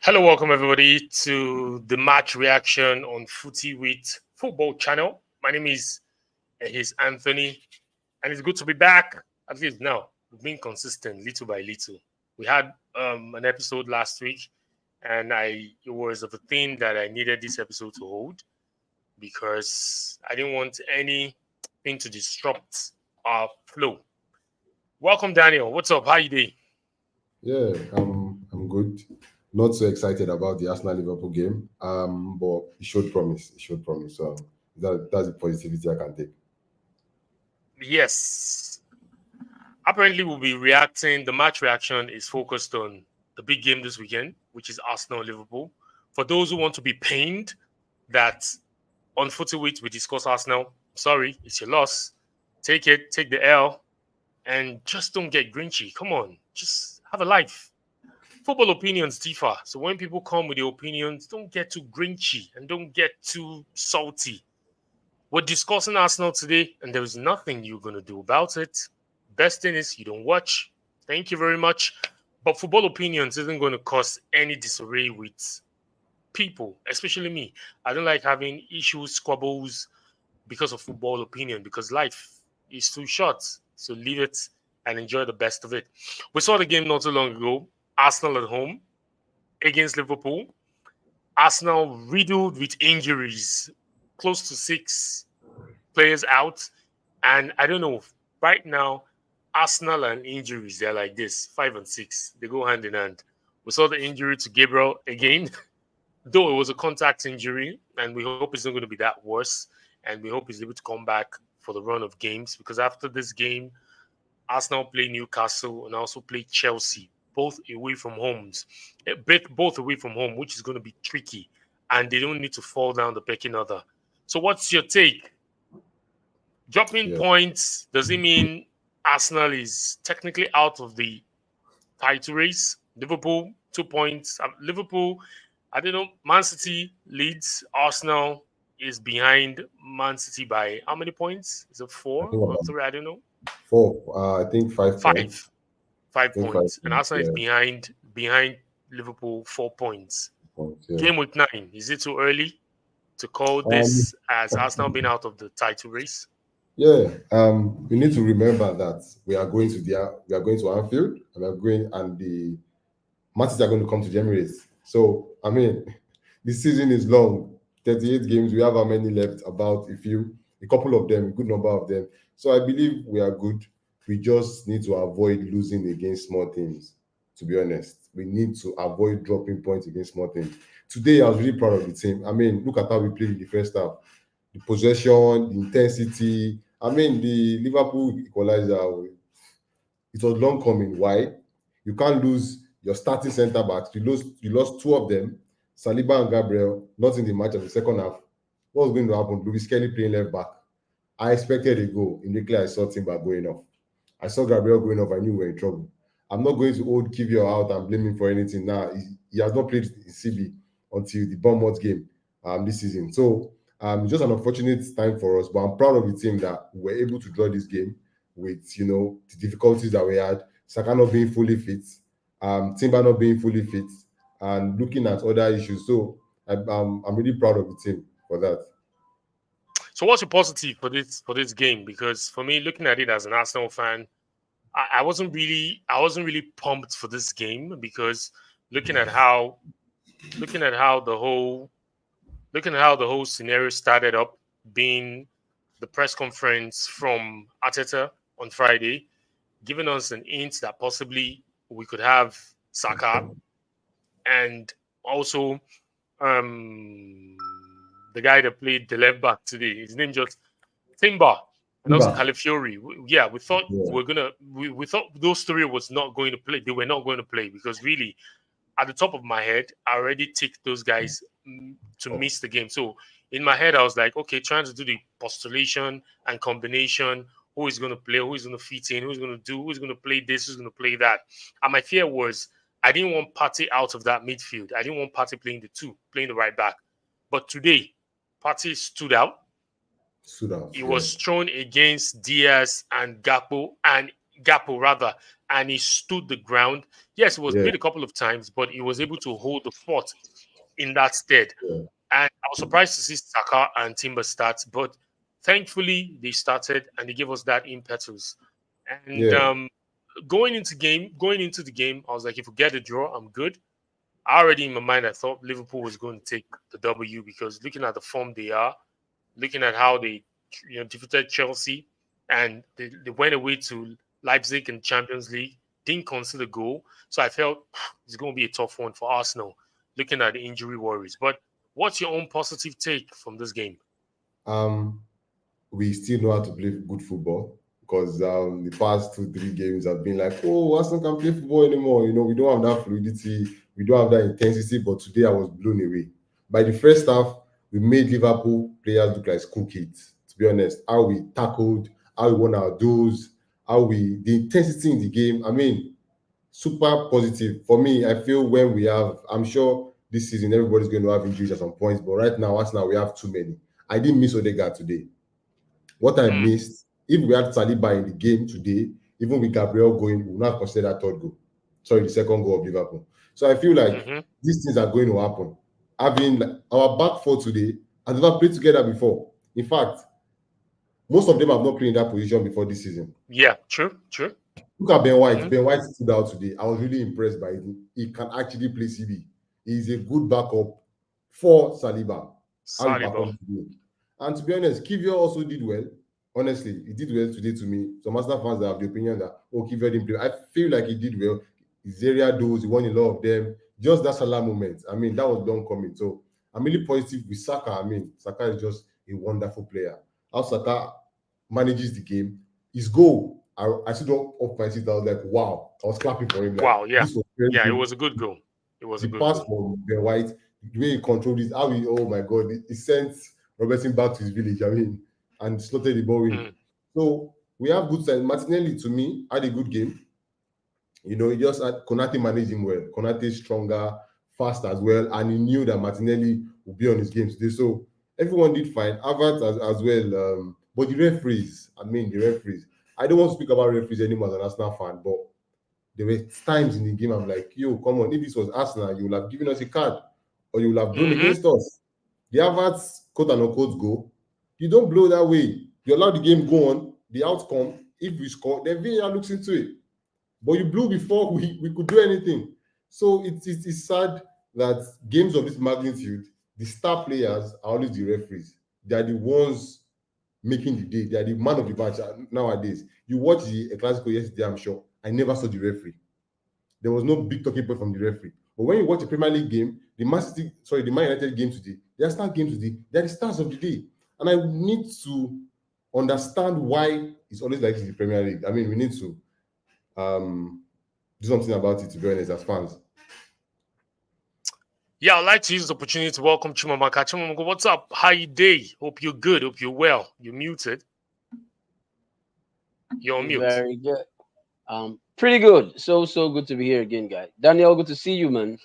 Hello, welcome everybody to the match reaction on FootyWit football channel. My name is Anthony, and it's good to be back. At least now we've been consistent little by little. We had an episode last week, and it was of a thing that I needed this episode to hold because I didn't want anything to disrupt our flow. Welcome, Daniel. What's up? How you doing? Yeah, I'm good. Not so excited about the Arsenal Liverpool game. But it showed promise. It showed promise. So that's the positivity I can take. Yes. Apparently, we'll be reacting. The match reaction is focused on the big game this weekend, which is Arsenal Liverpool. For those who want to be pained that on FootyWit we discuss Arsenal, sorry, it's your loss. Take it, take the L, and just don't get grinchy. Come on, just have a life. Football opinions differ. So when people come with their opinions, don't get too grinchy and don't get too salty. We're discussing Arsenal today, and there is nothing you're going to do about it. Best thing is you don't watch. Thank you very much. But football opinions isn't going to cause any disarray with people, especially me. I don't like having issues, squabbles because of football opinion because life is too short. So leave it and enjoy the best of it. We saw the game not too long ago. Arsenal at home against Liverpool. Arsenal riddled with injuries, close to 6 players out. And I don't know, right now, Arsenal and injuries, they're like this, 5 and 6. They go hand in hand. We saw the injury to Gabriel again, though it was a contact injury, and we hope it's not going to be that worse. And we hope he's able to come back for the run of games because after this game, Arsenal play Newcastle and also play Chelsea, both away from homes, both away from home, which is going to be tricky. And they don't need to fall down the pecking order. So, what's your take? Dropping points, does it mean Arsenal is technically out of the title race? Liverpool, 2 points. Liverpool, I don't know. Man City leads. Arsenal is behind Man City by how many points? Is it 4 or 3? I don't know. 4. I think 5 points. 5 points. And Arsenal is behind Liverpool 4 points. Game week 9. Is it too early to call this as Arsenal being out of the title race? Yeah. We need to remember that we are going to Anfield and the matches are going to come to the Emirates. So I mean, the season is long. 38 games. We have how many left? About a couple of them, a good number of them. So I believe we are good. We just need to avoid losing against small teams. To be honest, we need to avoid dropping points against small teams. Today, I was really proud of the team. I mean, look at how we played in the first half. The possession, the intensity. I mean, the Liverpool equalizer. It was long coming. Why? You can't lose your starting centre backs. You lost 2 of them, Saliba and Gabriel, not in the match of the second half. What was going to happen? Louis Kelly playing left back. I expected a goal. Immediately I saw Timber going off. I saw Gabriel going off. I knew we were in trouble. I'm not going to hold Kivio out and blame him for anything. Now he has not played in CB until the Bournemouth game this season. So it's just an unfortunate time for us. But I'm proud of the team that we were able to draw this game with the difficulties that we had. Saka not being fully fit, Timber not being fully fit, and looking at other issues. So I'm really proud of the team for that. So what's your positive for this game? Because for me, looking at it as an Arsenal fan, I wasn't really pumped for this game because looking at how the whole scenario started up, being the press conference from Arteta on Friday, giving us an hint that possibly we could have Saka and also the guy that played the left back today. His name just Timber and also Calafiori. We thought we thought those 3 was not going to play. They were not going to play because really, at the top of my head, I already ticked those guys to miss the game. So in my head, I was like, okay, trying to do the postulation and combination. Who is going to play? Who is going to fit in? Who's going to do? Who's going to play this? Who's going to play that? And my fear was I didn't want Partey out of that midfield. I didn't want Partey playing the right back. But today, Partey stood out. He was thrown against Diaz and Gakpo, and Gappo rather, and he stood the ground. Yes, he was Yeah, beat a couple of times, but he was able to hold the fort in that stead. yeah, And I was surprised to see Saka and Timber start, but thankfully they started and they gave us that impetus. And yeah. going into the game, I was like, if we get a draw, I'm good. I already in my mind I thought Liverpool was going to take the W because looking at the form they are, looking at how they defeated Chelsea and they went away to Leipzig in Champions League, didn't concede a goal. So I felt it's going to be a tough one for Arsenal, looking at the injury worries. But what's your own positive take from this game? Um, we still know how to play good football because the past 2 3 games have been like, oh, Arsenal can't play football anymore. We don't have that fluidity, we don't have that intensity. But today I was blown away. By the first half, we made Liverpool players look like school kids. To be honest, how we tackled, how we won our duels, the intensity in the game. I mean, super positive for me. I feel when we have, I'm sure this season everybody's going to have injuries at some points, but right now, Arsenal we have too many. I didn't miss Odegaard today. What I Mm, missed, if we had Saliba in the game today, even with Gabriel going, we would not consider that third goal. Sorry, the second goal of Liverpool. So I feel like hmm these things are going to happen. Having our back four today has never played together before. In fact, most of them have not played in that position before this season. Yeah, true, true. Look at Ben White. hmm Ben White stood out today. I was really impressed by him. He can actually play CB. He's a good backup for Saliba. How he Saliba. performed today. And to be honest, Kivio also did well. Honestly, he did well today to me. Some Arsenal fans that have the opinion that, oh, Kivio didn't play. I feel like he did well. His area does, he won a lot of them. Just that Salah moment. I mean, that was long coming. So I'm really positive with Saka. I mean, Saka is just a wonderful player. How Saka manages the game, his goal, I stood up off my seat. I was like, wow. I was clapping for him. Like, Wow, yeah. this was very Yeah, it good. was a good goal. It was a The good pass goal. from Ben White, the way he controlled it, how he, oh my God, he sent Robertson back to his village, I mean, and slotted the ball in. Mm, So we have good signs. Martinelli, to me, had a good game. He just had Konate managed him well. Konate stronger, fast as well, and he knew that Martinelli would be on his game today. So everyone did fine. Havertz as well. But the referees, I don't want to speak about referees anymore as an Arsenal fan, but there were times in the game I'm like, yo, come on, if this was Arsenal, you would have given us a card or you would have blown hmm against us. The Havertz quote and unquote goal, you don't blow that way. You allow the game go on, the outcome, if we score, then VAR looks into it. But you blew before we could do anything. So it's sad that games of this magnitude, the star players are always the referees. They are the ones making the day. They are the man of the match nowadays. You watch the Clasico yesterday, I'm sure. I never saw the referee. There was no big talking point from the referee. But when you watch a Premier League game, the Man United game today, the Arsenal game today, they're the stars of the day. And I need to understand why it's always like this in the Premier League. I mean, we need to do something about it, to be honest, as fans. Yeah, I'd like to use this opportunity to welcome Chimamaka. Chimamaka, what's up? How you day? Hope you're good. Hope you're well. You're muted. You're on mute. Very good. Pretty good. So good to be here again, guys. Daniel, good to see you, man.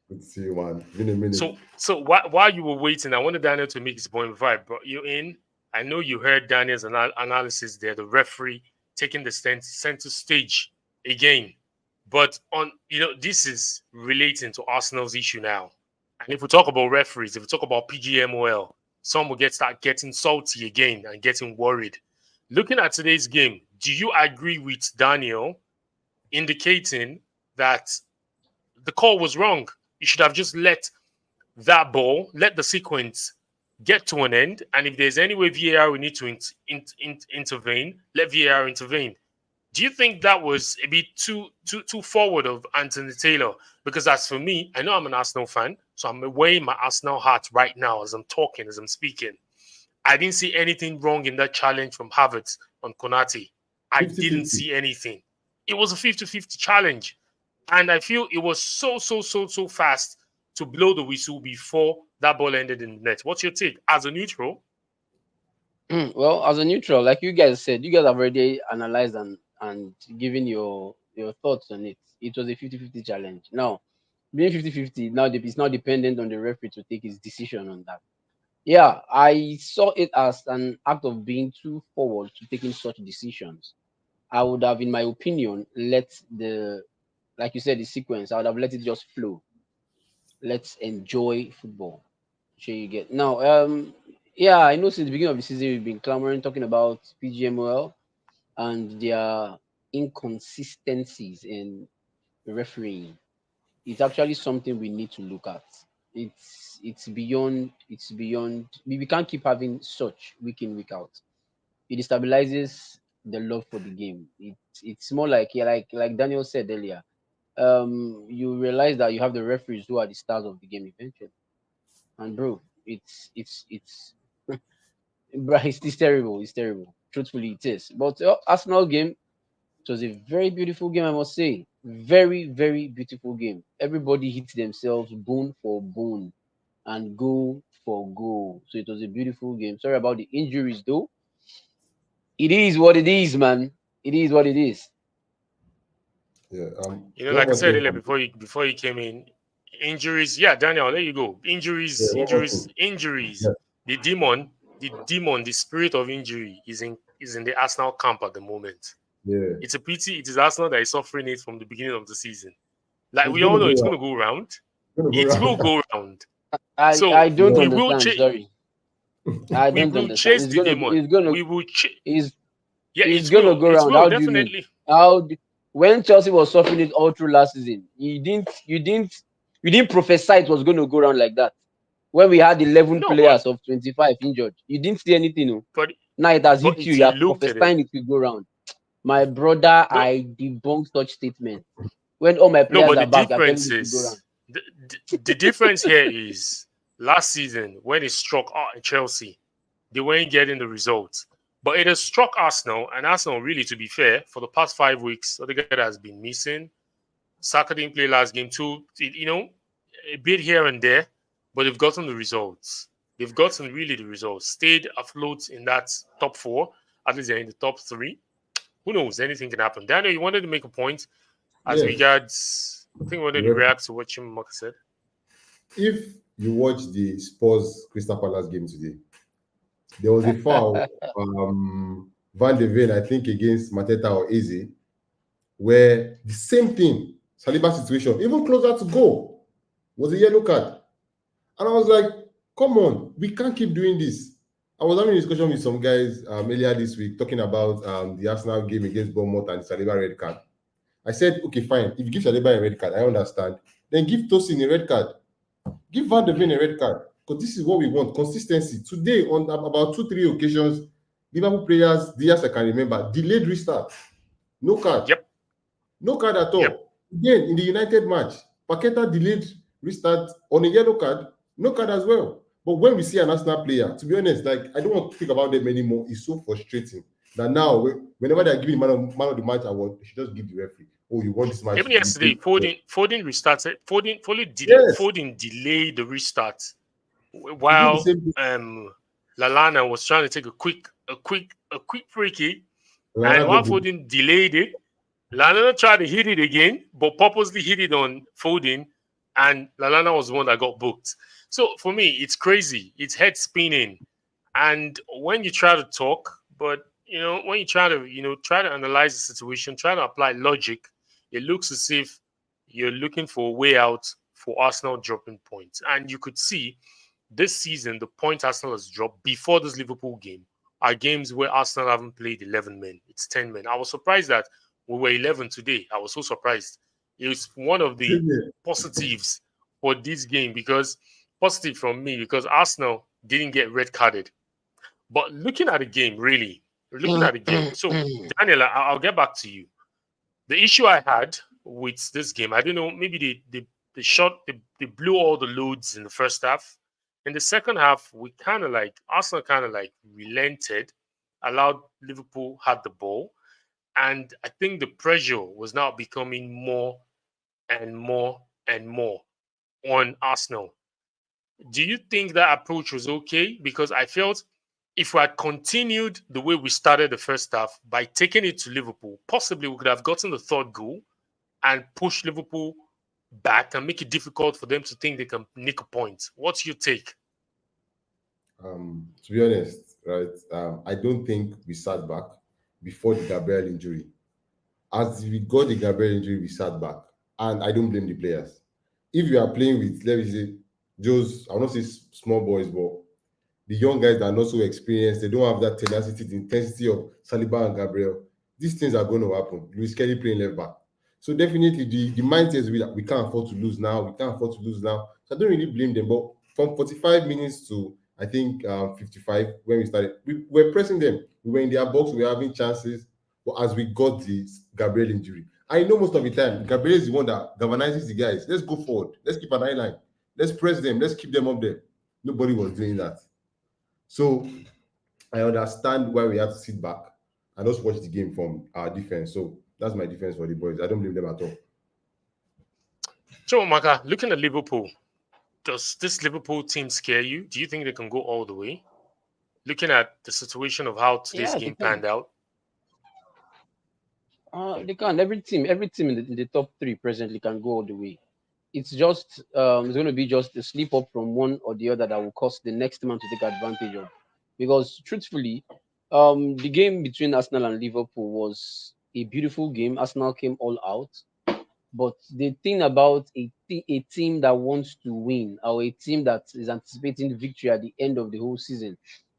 Good to see you, man. Been a minute. So while you were waiting, I wanted Daniel to make his point before I brought you in. I know you heard Daniel's analysis there, the referee taking the center stage again. But this is relating to Arsenal's issue now. And if we talk about referees, if we talk about PGMOL, some will start getting salty again and getting worried. Looking at today's game, do you agree with Daniel indicating that the call was wrong? You should have just let the sequence get to an end. And if there's any way VAR we need to intervene, let VAR intervene. Do you think that was a bit too forward of Anthony Taylor? Because as for me, I know I'm an Arsenal fan, so I'm weighing my Arsenal heart right now as I'm talking, as I'm speaking. I didn't see anything wrong in that challenge from Havertz on Konate. I 50 didn't 50. see anything. It was a 50-50 challenge. And I feel it was so fast to blow the whistle before that ball ended in the net. What's your take as a neutral? Well, as a neutral, like you guys said, you guys have already analyzed and given your thoughts on it. It was a 50-50 challenge. Now, being 50-50, now it's not dependent on the referee to take his decision on that. Yeah, I saw it as an act of being too forward to taking such decisions. I would have, in my opinion, let the, like you said, the sequence. I would have let it just flow. Let's enjoy football. Sure, you get now. Yeah, I know since the beginning of the season we've been clamoring, talking about PGMOL and their inconsistencies in refereeing. It's actually something we need to look at. It's beyond. We can't keep having such week in week out. It destabilizes the love for the game. It's more like, yeah, like Daniel said earlier. You realize that you have the referees who are the stars of the game eventually. And bro, it's bro, it's terrible. It's terrible. Truthfully, it is. But Arsenal game, it was a very beautiful game, I must say. Very, very beautiful game. Everybody hit themselves bone for bone and goal for goal. So it was a beautiful game. Sorry about the injuries, though. It is what it is, man. It is what it is. Yeah. One Like I more said thing earlier from before you came in, injuries. Yeah, Daniel, there you go. yeah, Injuries, one more injuries, thing. injuries. Yeah, The spirit of injury is in the Arsenal camp at the moment. yeah. It's a pity. It is Arsenal that is suffering it from the beginning of the season. Like It's we gonna all know, go it's around. going to go round. It's gonna go It will around. go round. I So don't we Yeah. will understand. chase. Sorry, I We don't will understand. chase It's the gonna demon. it's gonna We will. it's Yeah, it's it gonna will. go It round. will How do you mean? definitely. When Chelsea was suffering it all through last season, you didn't prophesy it was going to go around like that. When we had 11 No, but players of 25 injured, you didn't see anything. No. but Now it has but hit you. if You you are look at it, prophesying it will go round. My brother, no, I debunk such statements. When all my no. players But are the back, you're telling difference me it will go round. is the difference here is last season when it struck Chelsea, they weren't getting the results. But it has struck Arsenal, and Arsenal, really, to be fair, for the past 5 weeks, Odegaard has been missing. Saka didn't play last game too. A bit here and there, but they've gotten the results. They've gotten really the results. Stayed afloat in that top four. At least they're in the top three. Who knows? Anything can happen. Daniel, you wanted to make a point as Yes. regards. I think we wanted to The react to what Chimamaka said. If you watch the Spurs Crystal Palace game today, there was a foul, Van de Ven, I think, against Mateta or Eze, where the same thing, Saliba situation, even closer to goal, was a yellow card. And I was like, come on, we can't keep doing this. I was having a discussion with some guys earlier this week talking about the Arsenal game against Bournemouth and Saliba red card. I said, okay, fine. If you give Saliba a red card, I understand. Then give Tosin a red card. Give Van de Ven a red card. Because this is what we want, consistency. Today, on about 2-3 occasions, Liverpool players, the years I can remember, delayed restart. No card. Yep. No card at Yep. all. Again, in the United match, Paqueta delayed restart on a yellow card, no card as well. But when we see an Arsenal player, to be honest, like I don't want to think about them anymore. It's so frustrating that now, whenever they're giving man of the match award, they should just give the referee. Oh, you want this match Even to be yesterday, played? Foden restarted. Yes, Foden delayed the restart he did the while same thing. Lalana was trying to take a quick free kick, and Lallana while got booked. Foden delayed it, Lalana tried to hit it again, but purposely hit it on Foden, and Lalana was the one that got booked. So for me, it's crazy. It's head spinning, and when you try to talk, but when you try to analyze the situation, try to apply logic, it looks as if you're looking for a way out for Arsenal dropping points, and you could see this season the points Arsenal has dropped before this Liverpool game are games where Arsenal haven't played 11 men. It's 10 men. I was surprised that we were 11 today. I was so surprised. It's one of the positives for this game positive from me because Arsenal didn't get red carded. But looking at the game, really, looking at the game. So, Daniel, I'll get back to you. The issue I had with this game, I don't know, maybe they blew all the loads in the first half. In the second half, Arsenal kind of like relented, allowed Liverpool had the ball. And I think the pressure was now becoming more and more and more on Arsenal. Do you think that approach was okay? Because I felt if we had continued the way we started the first half by taking it to Liverpool, possibly we could have gotten the third goal and push Liverpool back and make it difficult for them to think they can nick a point. What's your take? To be honest, right, I don't think we sat back before the Gabriel injury. As we got the Gabriel injury, we sat back, and I don't blame the players. If you are playing with, let me say, those, I will not say small boys, but the young guys that are not so experienced, they don't have that tenacity, the intensity of Saliba and Gabriel. These things are going to happen. Luis Kelly playing left back. So definitely the mindset is we can't afford to lose now. We can't afford to lose now. So I don't really blame them. But from 45 minutes to I think 55 when we started, we were pressing them. We were in their box. We were having chances. But as we got the Gabriel injury, I know most of the time Gabriel is the one that galvanizes the guys. Let's go forward. Let's keep an eye line. Let's press them. Let's keep them up there. Nobody was doing that. So I understand why we have to sit back and just watch the game from our defense. So that's my defense for the boys. I don't blame them at all. Chimamaka, looking at Liverpool, does this Liverpool team scare you? Do you think they can go all the way? Looking at the situation of how today's Yeah, they game can. panned out. They can. Every team in the top three presently can go all the way. It's just it's going to be just a slip up from one or the other that will cause the next man to take advantage of. Because truthfully, the game between Arsenal and Liverpool was a beautiful game. Arsenal came all out. But the thing about a team that wants to win or a team that is anticipating victory at the end of the whole season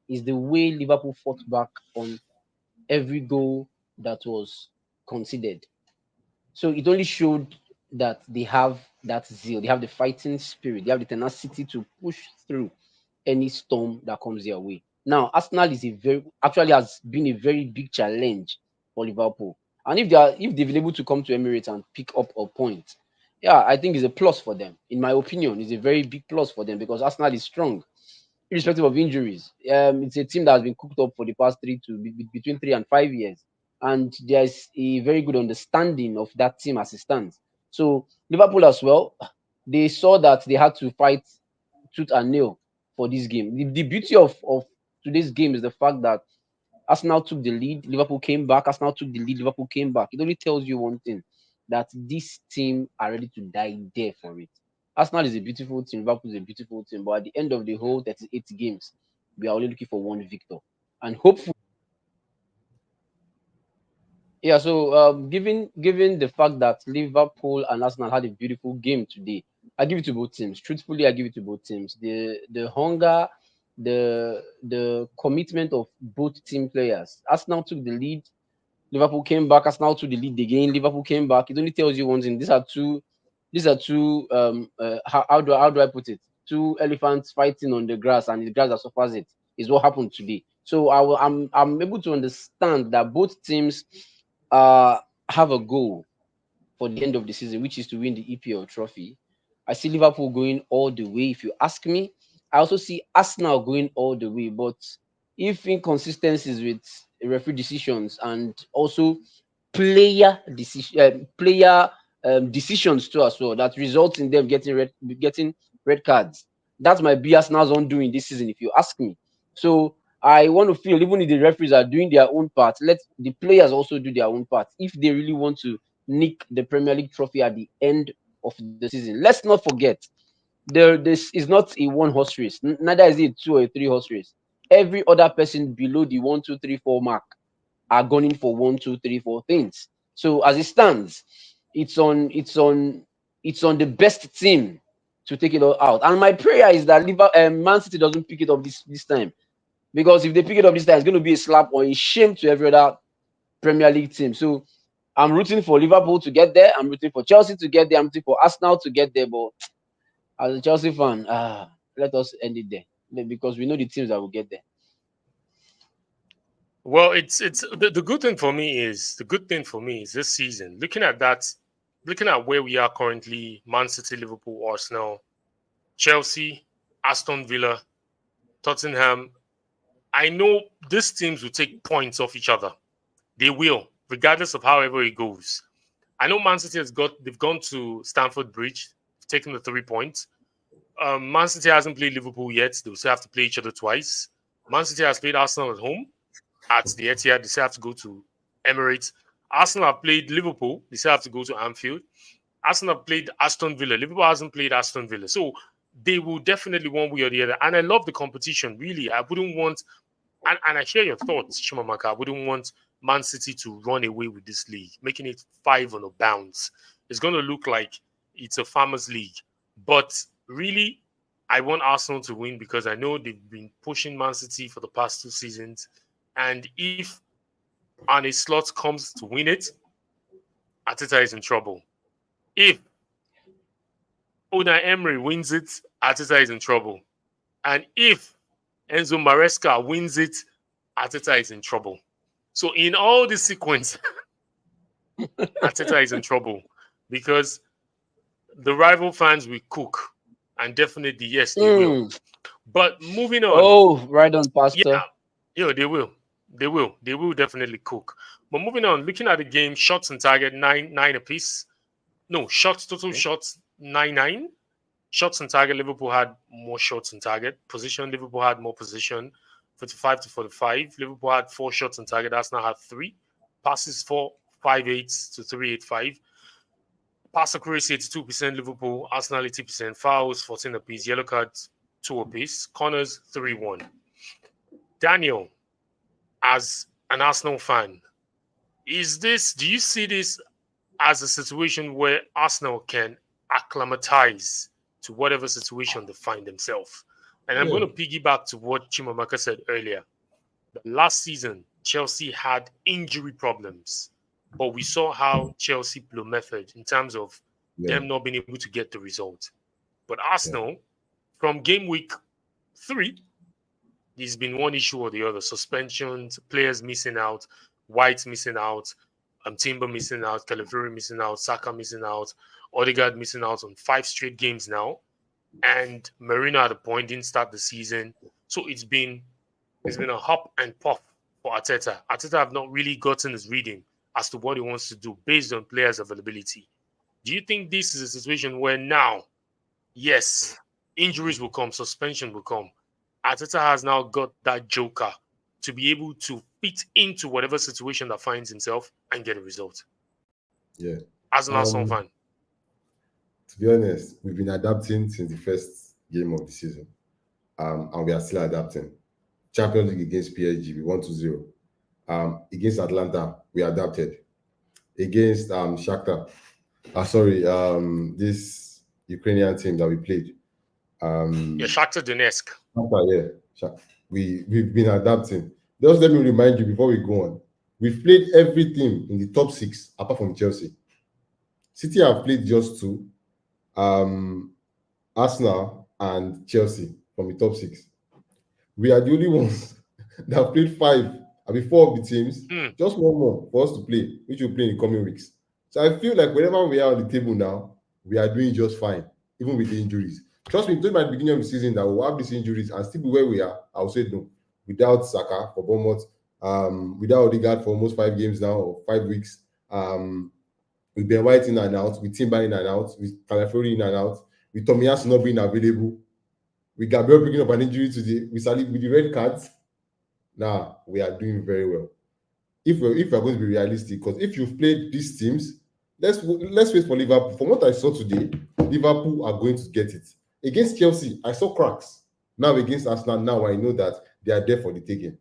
is the way Liverpool fought back on every goal that was considered. So it only showed that they have that zeal, they have the fighting spirit, they have the tenacity to push through any storm that comes their way. Now, Arsenal is a very actually has been a very big challenge for Liverpool. And if they've been able to come to Emirates and pick up a point, yeah, I think it's a plus for them. In my opinion, it's a very big plus for them because Arsenal is strong, irrespective of injuries. It's a team that has been cooked up for the past between 3 and 5 years, and there's a very good understanding of that team as it stands. So Liverpool as well, they saw that they had to fight tooth and nail for this game. The beauty of today's game is the fact that Arsenal took the lead, Liverpool came back. Arsenal took the lead, Liverpool came back. It only tells you one thing, that this team are ready to die there for it. Arsenal is a beautiful team, Liverpool is a beautiful team, but at the end of the whole 38 games, we are only looking for one victor. And hopefully, yeah, so given the fact that Liverpool and Arsenal had a beautiful game today, I give it to both teams. Truthfully, I give it to both teams. The hunger, the commitment of both team players. Arsenal took the lead, Liverpool came back. Arsenal took the lead again. Liverpool came back. It only tells you one thing. These are two. How do I put it? Two elephants fighting on the grass, and the grass that suffers it is what happened today. So I'm able to understand that both teams have a goal for the end of the season, which is to win the EPL trophy. I see Liverpool going all the way. If you ask me, I also see Arsenal going all the way. But if inconsistencies with referee decisions and also player decisions too as well that results in them getting red cards, that might be Arsenal's undoing this season, if you ask me. So I want to feel even if the referees are doing their own part, let the players also do their own part if they really want to nick the Premier League trophy at the end of the season. Let's not forget, this is not a one horse race, neither is it two or three horse race. Every other person below the 1, 2, 3, 4 mark are gunning for 1, 2, 3, 4 things. So as it stands, it's on the best team to take it all out. And my prayer is that Man City doesn't pick it up this time, because if they pick it up this time, it's going to be a slap or a shame to every other Premier League team. So I'm rooting for Liverpool to get there. I'm rooting for Chelsea to get there. I'm rooting for Arsenal to get there. But as a Chelsea fan, let us end it there because we know the teams that will get there. Well, it's the good thing for me is this season. Looking at where we are currently: Man City, Liverpool, Arsenal, Chelsea, Aston Villa, Tottenham. I know these teams will take points off each other. They will, regardless of however it goes. I know Man City they've gone to Stamford Bridge, taken the 3 points. Man City hasn't played Liverpool yet. They'll still have to play each other twice. Man City has played Arsenal at home at the Etihad. They still have to go to Emirates. Arsenal have played Liverpool. They still have to go to Anfield. Arsenal have played Aston Villa. Liverpool hasn't played Aston Villa. So they will definitely one way or the other. And I love the competition, really. I wouldn't want, and I share your thoughts, Shimamaka. I wouldn't want Man City to run away with this league, making it 5 on a bounce. It's going to look like it's a farmers' league. But really, I want Arsenal to win because I know they've been pushing Man City for the past 2 seasons. And if Arne Slot comes to win it, Arteta is in trouble. If Unai Emery wins it, Arteta is in trouble. And if Enzo Maresca wins it, Arteta is in trouble. So in all this sequence, Arteta is in trouble because the rival fans will cook. And definitely, yes, they will. But moving on. Oh, right on, Pastor. Yeah, they will. They will. They will definitely cook. But moving on, looking at the game, shots on target, 9 apiece. No, total shots, 9-9. Shots on target, Liverpool had more shots on target. Position, Liverpool had more position, 45 to 45. Liverpool had 4 shots on target, Arsenal had 3. Passes, 4.58 to 3.85. Pass accuracy, 82%, Liverpool, Arsenal, 80%. Fouls, 14 apiece. Yellow cards, 2 apiece. Corners, 3-1. Daniel, as an Arsenal fan, do you see this as a situation where Arsenal can acclimatize to whatever situation they find themselves? And I'm going to piggyback to what Chimamaka said earlier. Last season, Chelsea had injury problems, but we saw how Chelsea blew method in terms of them not being able to get the result. But Arsenal, from game week 3, there's been one issue or the other. Suspensions, players missing out, White missing out, Timber missing out, Calafiori missing out, Saka missing out, Odegaard missing out on 5 straight games now. And Marino at the point didn't start the season. So it's been a hop and puff for Arteta. Arteta have not really gotten his reading as to what he wants to do based on players' availability. Do you think this is a situation where now, yes, injuries will come, suspension will come? Arteta has now got that joker to be able to fit into whatever situation that finds himself and get a result. Yeah. As an Arsenal fan. To be honest, we've been adapting since the first game of the season. And we are still adapting. Champions League against PSG, we won 2-0. Against Atlanta, we adapted. Against Shakhtar, this Ukrainian team that we played. Shakhtar Donetsk. We've been adapting. Just let me remind you before we go on. We've played every team in the top 6 apart from Chelsea. City have played just 2. Arsenal and Chelsea from the top 6. We are the only ones that have played 5. I mean 4 of the teams. Just one more for us to play, which we'll play in the coming weeks. So I feel like whenever we are on the table now, we are doing just fine, even with the injuries. Trust me, told me at the beginning of the season that we'll have these injuries and still be where we are. I'll say no. Without Saka for Bournemouth, without Odegaard for almost 5 games now, or 5 weeks. With Ben White in and out, with Timber in and out, with Calafiori in and out, with Tomiyasu not being available, with Gabriel picking up an injury today, with the red cards. Now we are doing very well. If we're going to be realistic, because if you've played these teams, let's wait for Liverpool. From what I saw today, Liverpool are going to get it. Against Chelsea, I saw cracks. Now against Arsenal, now I know that they are there for the taking.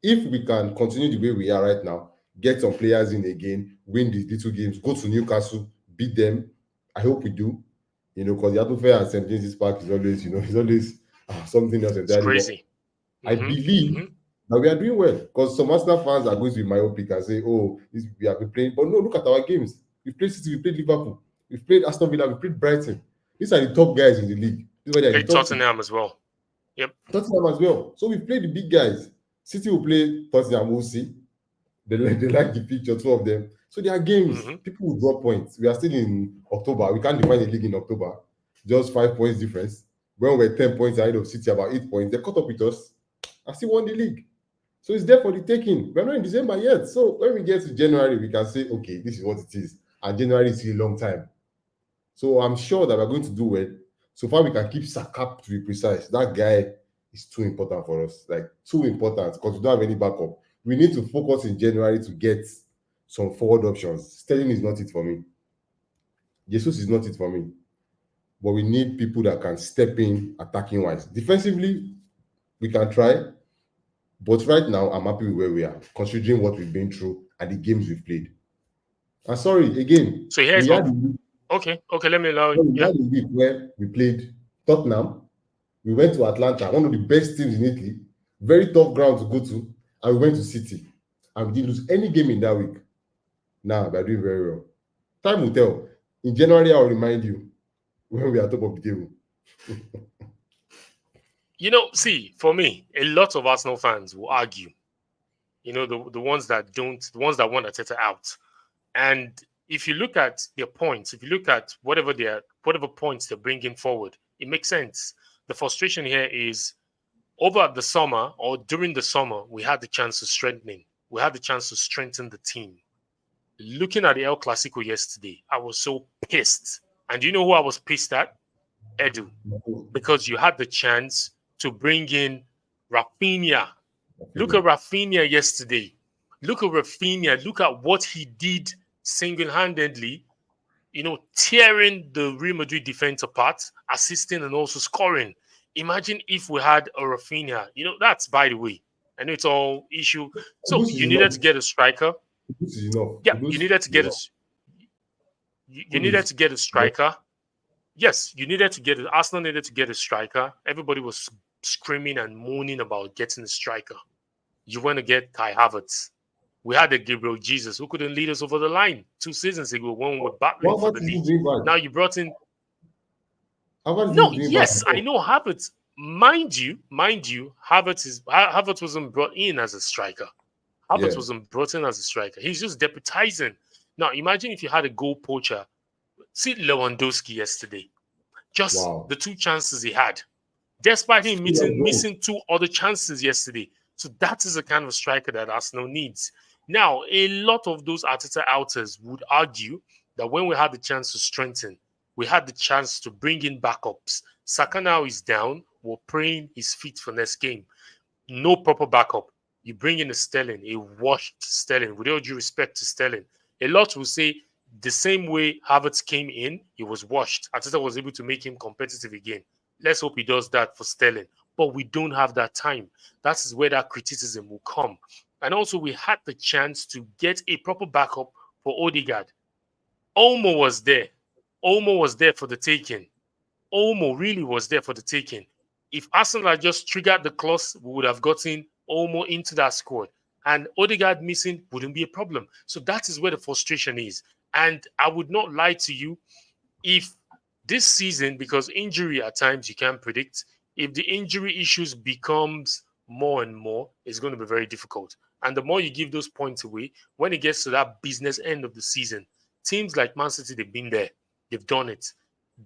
If we can continue the way we are right now, get some players in again, win these little games, go to Newcastle, beat them. I hope we do. Because the atmosphere at St. James's Park is always, something else entirely. It's crazy. I believe that we are doing well, because some Arsenal fans are going to be myopic and say, we have been playing. But no, look at our games. We played City, we played Liverpool, we played Aston Villa, we played Brighton. These are the top guys in the league. Played Tottenham as well. Yep. Tottenham as well. So we played the big guys. City will play Tottenham, we'll see. They like the picture, 2 of them. So there are games. People will drop points. We are still in October. We can't define the league in October. Just 5 points difference. When we're 10 points ahead of City, about 8 points, they caught up with us and still won the league. So it's there for the taking. We're not in December yet. So when we get to January, we can say, okay, this is what it is. And January is a long time. So I'm sure that we're going to do well. So far, we can keep Saka, to be precise. That guy is too important for us. Like, too important, because we don't have any backup. We need to focus in January to get some forward options. Sterling is not it for me. Jesus is not it for me. But we need people that can step in attacking-wise. Defensively, we can try. But right now, I'm happy with where we are, considering what we've been through and the games we've played. And sorry, again, So here's we my had a week, okay. Let me allow. we Yeah, had a week where we played Tottenham. We went to Atlanta, one of the best teams in Italy, very tough ground to go to, and we went to City. And we didn't lose any game in that week. Now we're doing very well. Time will tell. In January, I'll remind you when we are top of the table. see, for me, a lot of Arsenal fans will argue. The ones that don't, the ones that want Arteta out. And if you look at their points, if you look at whatever points they're bringing forward, it makes sense. The frustration here is over the summer or during the summer, we had the chance to strengthen. We had the chance to strengthen the team. Looking at the El Clasico yesterday, I was so pissed. And you know who I was pissed at? Edu. Because you had the chance to bring in Rafinha. Look at Rafinha yesterday. Look at Rafinha. Look at what he did single-handedly, tearing the Real Madrid defense apart, assisting and also scoring. Imagine if we had a Rafinha. That's, by the way, I know it's all issue. So you needed to get a striker. This is enough. Yeah, you needed to get you needed to get a striker. Yes, you needed to get it. Arsenal needed to get a striker. Everybody was screaming and moaning about getting a striker. You want to get Kai Havertz. We had a Gabriel Jesus who couldn't lead us over the line 2 seasons ago when we were battling for the league. Now you brought in. No, yes, I know Havertz. Mind you, Havertz wasn't brought in as a striker. Havertz wasn't brought in as a striker. He's just deputizing. Now imagine if you had a goal poacher. See Lewandowski yesterday. Just the 2 chances he had. Despite him missing 2 other chances yesterday. So that is the kind of striker that Arsenal needs. Now, a lot of those Arteta outers would argue that when we had the chance to strengthen, we had the chance to bring in backups. Saka now is down. We're praying he's fit for next game. No proper backup. You bring in a Sterling, a washed Sterling. With all due respect to Sterling, a lot will say the same way Havertz came in, he was washed. Arteta was able to make him competitive again. Let's hope he does that for Sterling. But we don't have that time. That is where that criticism will come. And also, we had the chance to get a proper backup for Odegaard. Olmo was there. Olmo was there for the taking. Olmo really was there for the taking. If Arsenal had just triggered the clause, we would have gotten Olmo into that squad. And Odegaard missing wouldn't be a problem. So that is where the frustration is. And I would not lie to you, if this season, because injury at times you can't predict, if the injury issues becomes more and more, it's going to be very difficult. And the more you give those points away, when it gets to that business end of the season, teams like Man City, they've been there. They've done it.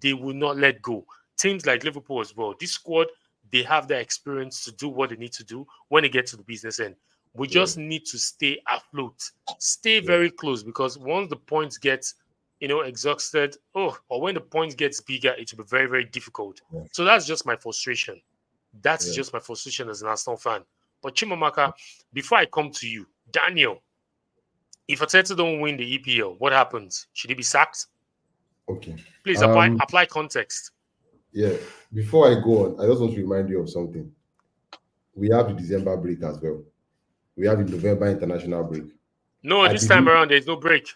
They will not let go. Teams like Liverpool as well. This squad, they have the experience to do what they need to do when they get to the business end. We just need to stay afloat, stay very close, because once the points get, exhausted, or when the points gets bigger, it will be very, very difficult. So that's just my frustration. That's just my frustration as an Arsenal fan. But Chimamaka, before I come to you, Daniel, if Arteta don't win the EPL, what happens? Should he be sacked? Okay. Please apply context. Yeah. Before I go on, I just want to remind you of something. We have the December break as well. We have the November international break. No, this time around, there's no break.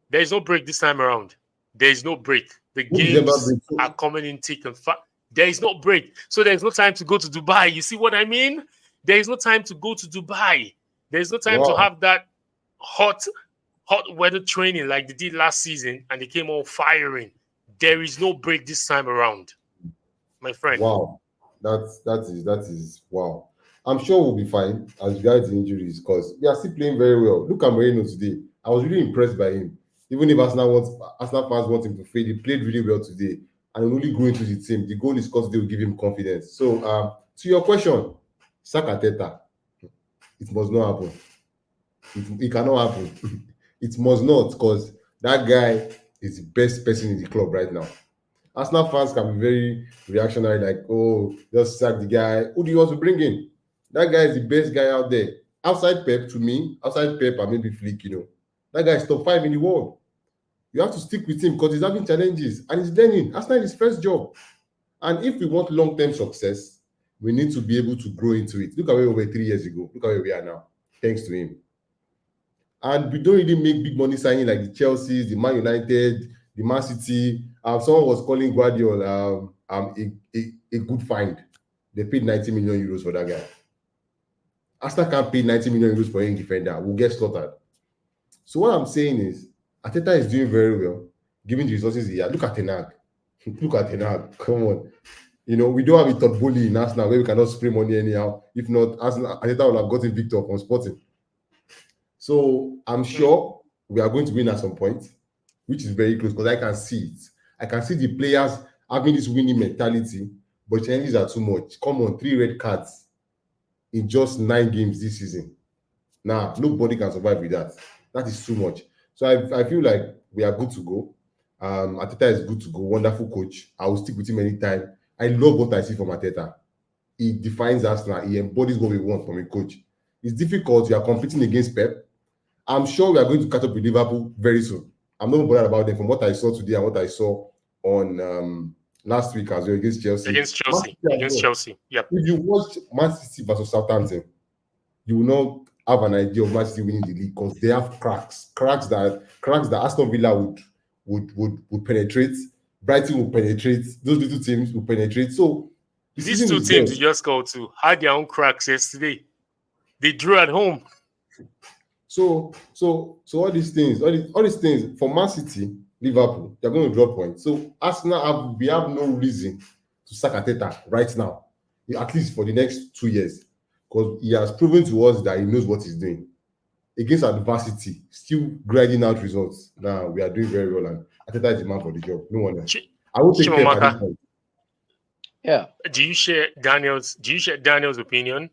There is no break this time around. There is no break. The games are coming in thick and fast. There is no break. So there's no time to go to Dubai. You see what I mean? There is no time to go to Dubai. There's no time to have that hot weather training like they did last season and they came all firing. There is no break this time around, my friend. Wow. That is wow. I'm sure we'll be fine as regards injuries because we are still playing very well. Look at Moreno today. I was really impressed by him. Even if Arsenal fans want him to fade, he played really well today and really grew into the team. The goal he scored today will give him confidence. So, to your question, Saka Arteta, it must not happen. It cannot happen. It must not, because that guy is the best person in the club right now. Arsenal fans can be very reactionary, like, oh, just sack the guy. Who do you want to bring in? That guy is the best guy out there. Outside Pep, to me, outside Pep and maybe Flick, that guy is top 5 in the world. You have to stick with him because he's having challenges and he's learning. Arsenal is his first job. And if we want long-term success, We need to be able to grow into it. Look at where we were 3 years ago. Look at where we are now, thanks to him. And we don't really make big money signing like the Chelseas, the Man United, the Man City. Someone was calling Guardiola a good find. They paid 90 million euros for that guy. Arsenal can't pay 90 million euros for any defender. We'll get slaughtered. So what I'm saying is, Arteta is doing very well, given the resources he has. Look at Ten Hag. Look at Ten Hag. Come on. You know, we don't have a third bully in Arsenal where we cannot spray money anyhow. If not, Arteta will have gotten Victor from Sporting. So I'm sure we are going to win at some point, which is very close because I can see it. I can see the players having this winning mentality, but challenges are too much. Come on, 3 red cards in just 9 games this season. Now, nobody can survive with that. That is too much. So I feel like we are good to go. Arteta is good to go. Wonderful coach. I will stick with him anytime. I love what I see from Arteta. He defines Arsenal. He embodies what we want from a coach. It's difficult. We are competing against Pep. I'm sure we are going to catch up with Liverpool very soon. I'm not bothered about them from what I saw today and what I saw on last week as well against Chelsea. Against Chelsea. Yep. If you watch Man City versus Southampton, you will not have an idea of Man City winning the league because they have cracks that Aston Villa would penetrate. Brighton will penetrate. Those little teams will penetrate. So these 2 teams you just called to had their own cracks yesterday. They drew at home. So all these things for Man City, Liverpool, they're going to drop points. So Arsenal we have no reason to sack Arteta right now, at least for the next 2 years, because he has proven to us that he knows what he's doing. Against adversity, still grinding out results. Now we are doing very well, and Arteta is the man for the job. No one else. I will take care of it. Yeah. Do you share Daniel's opinion?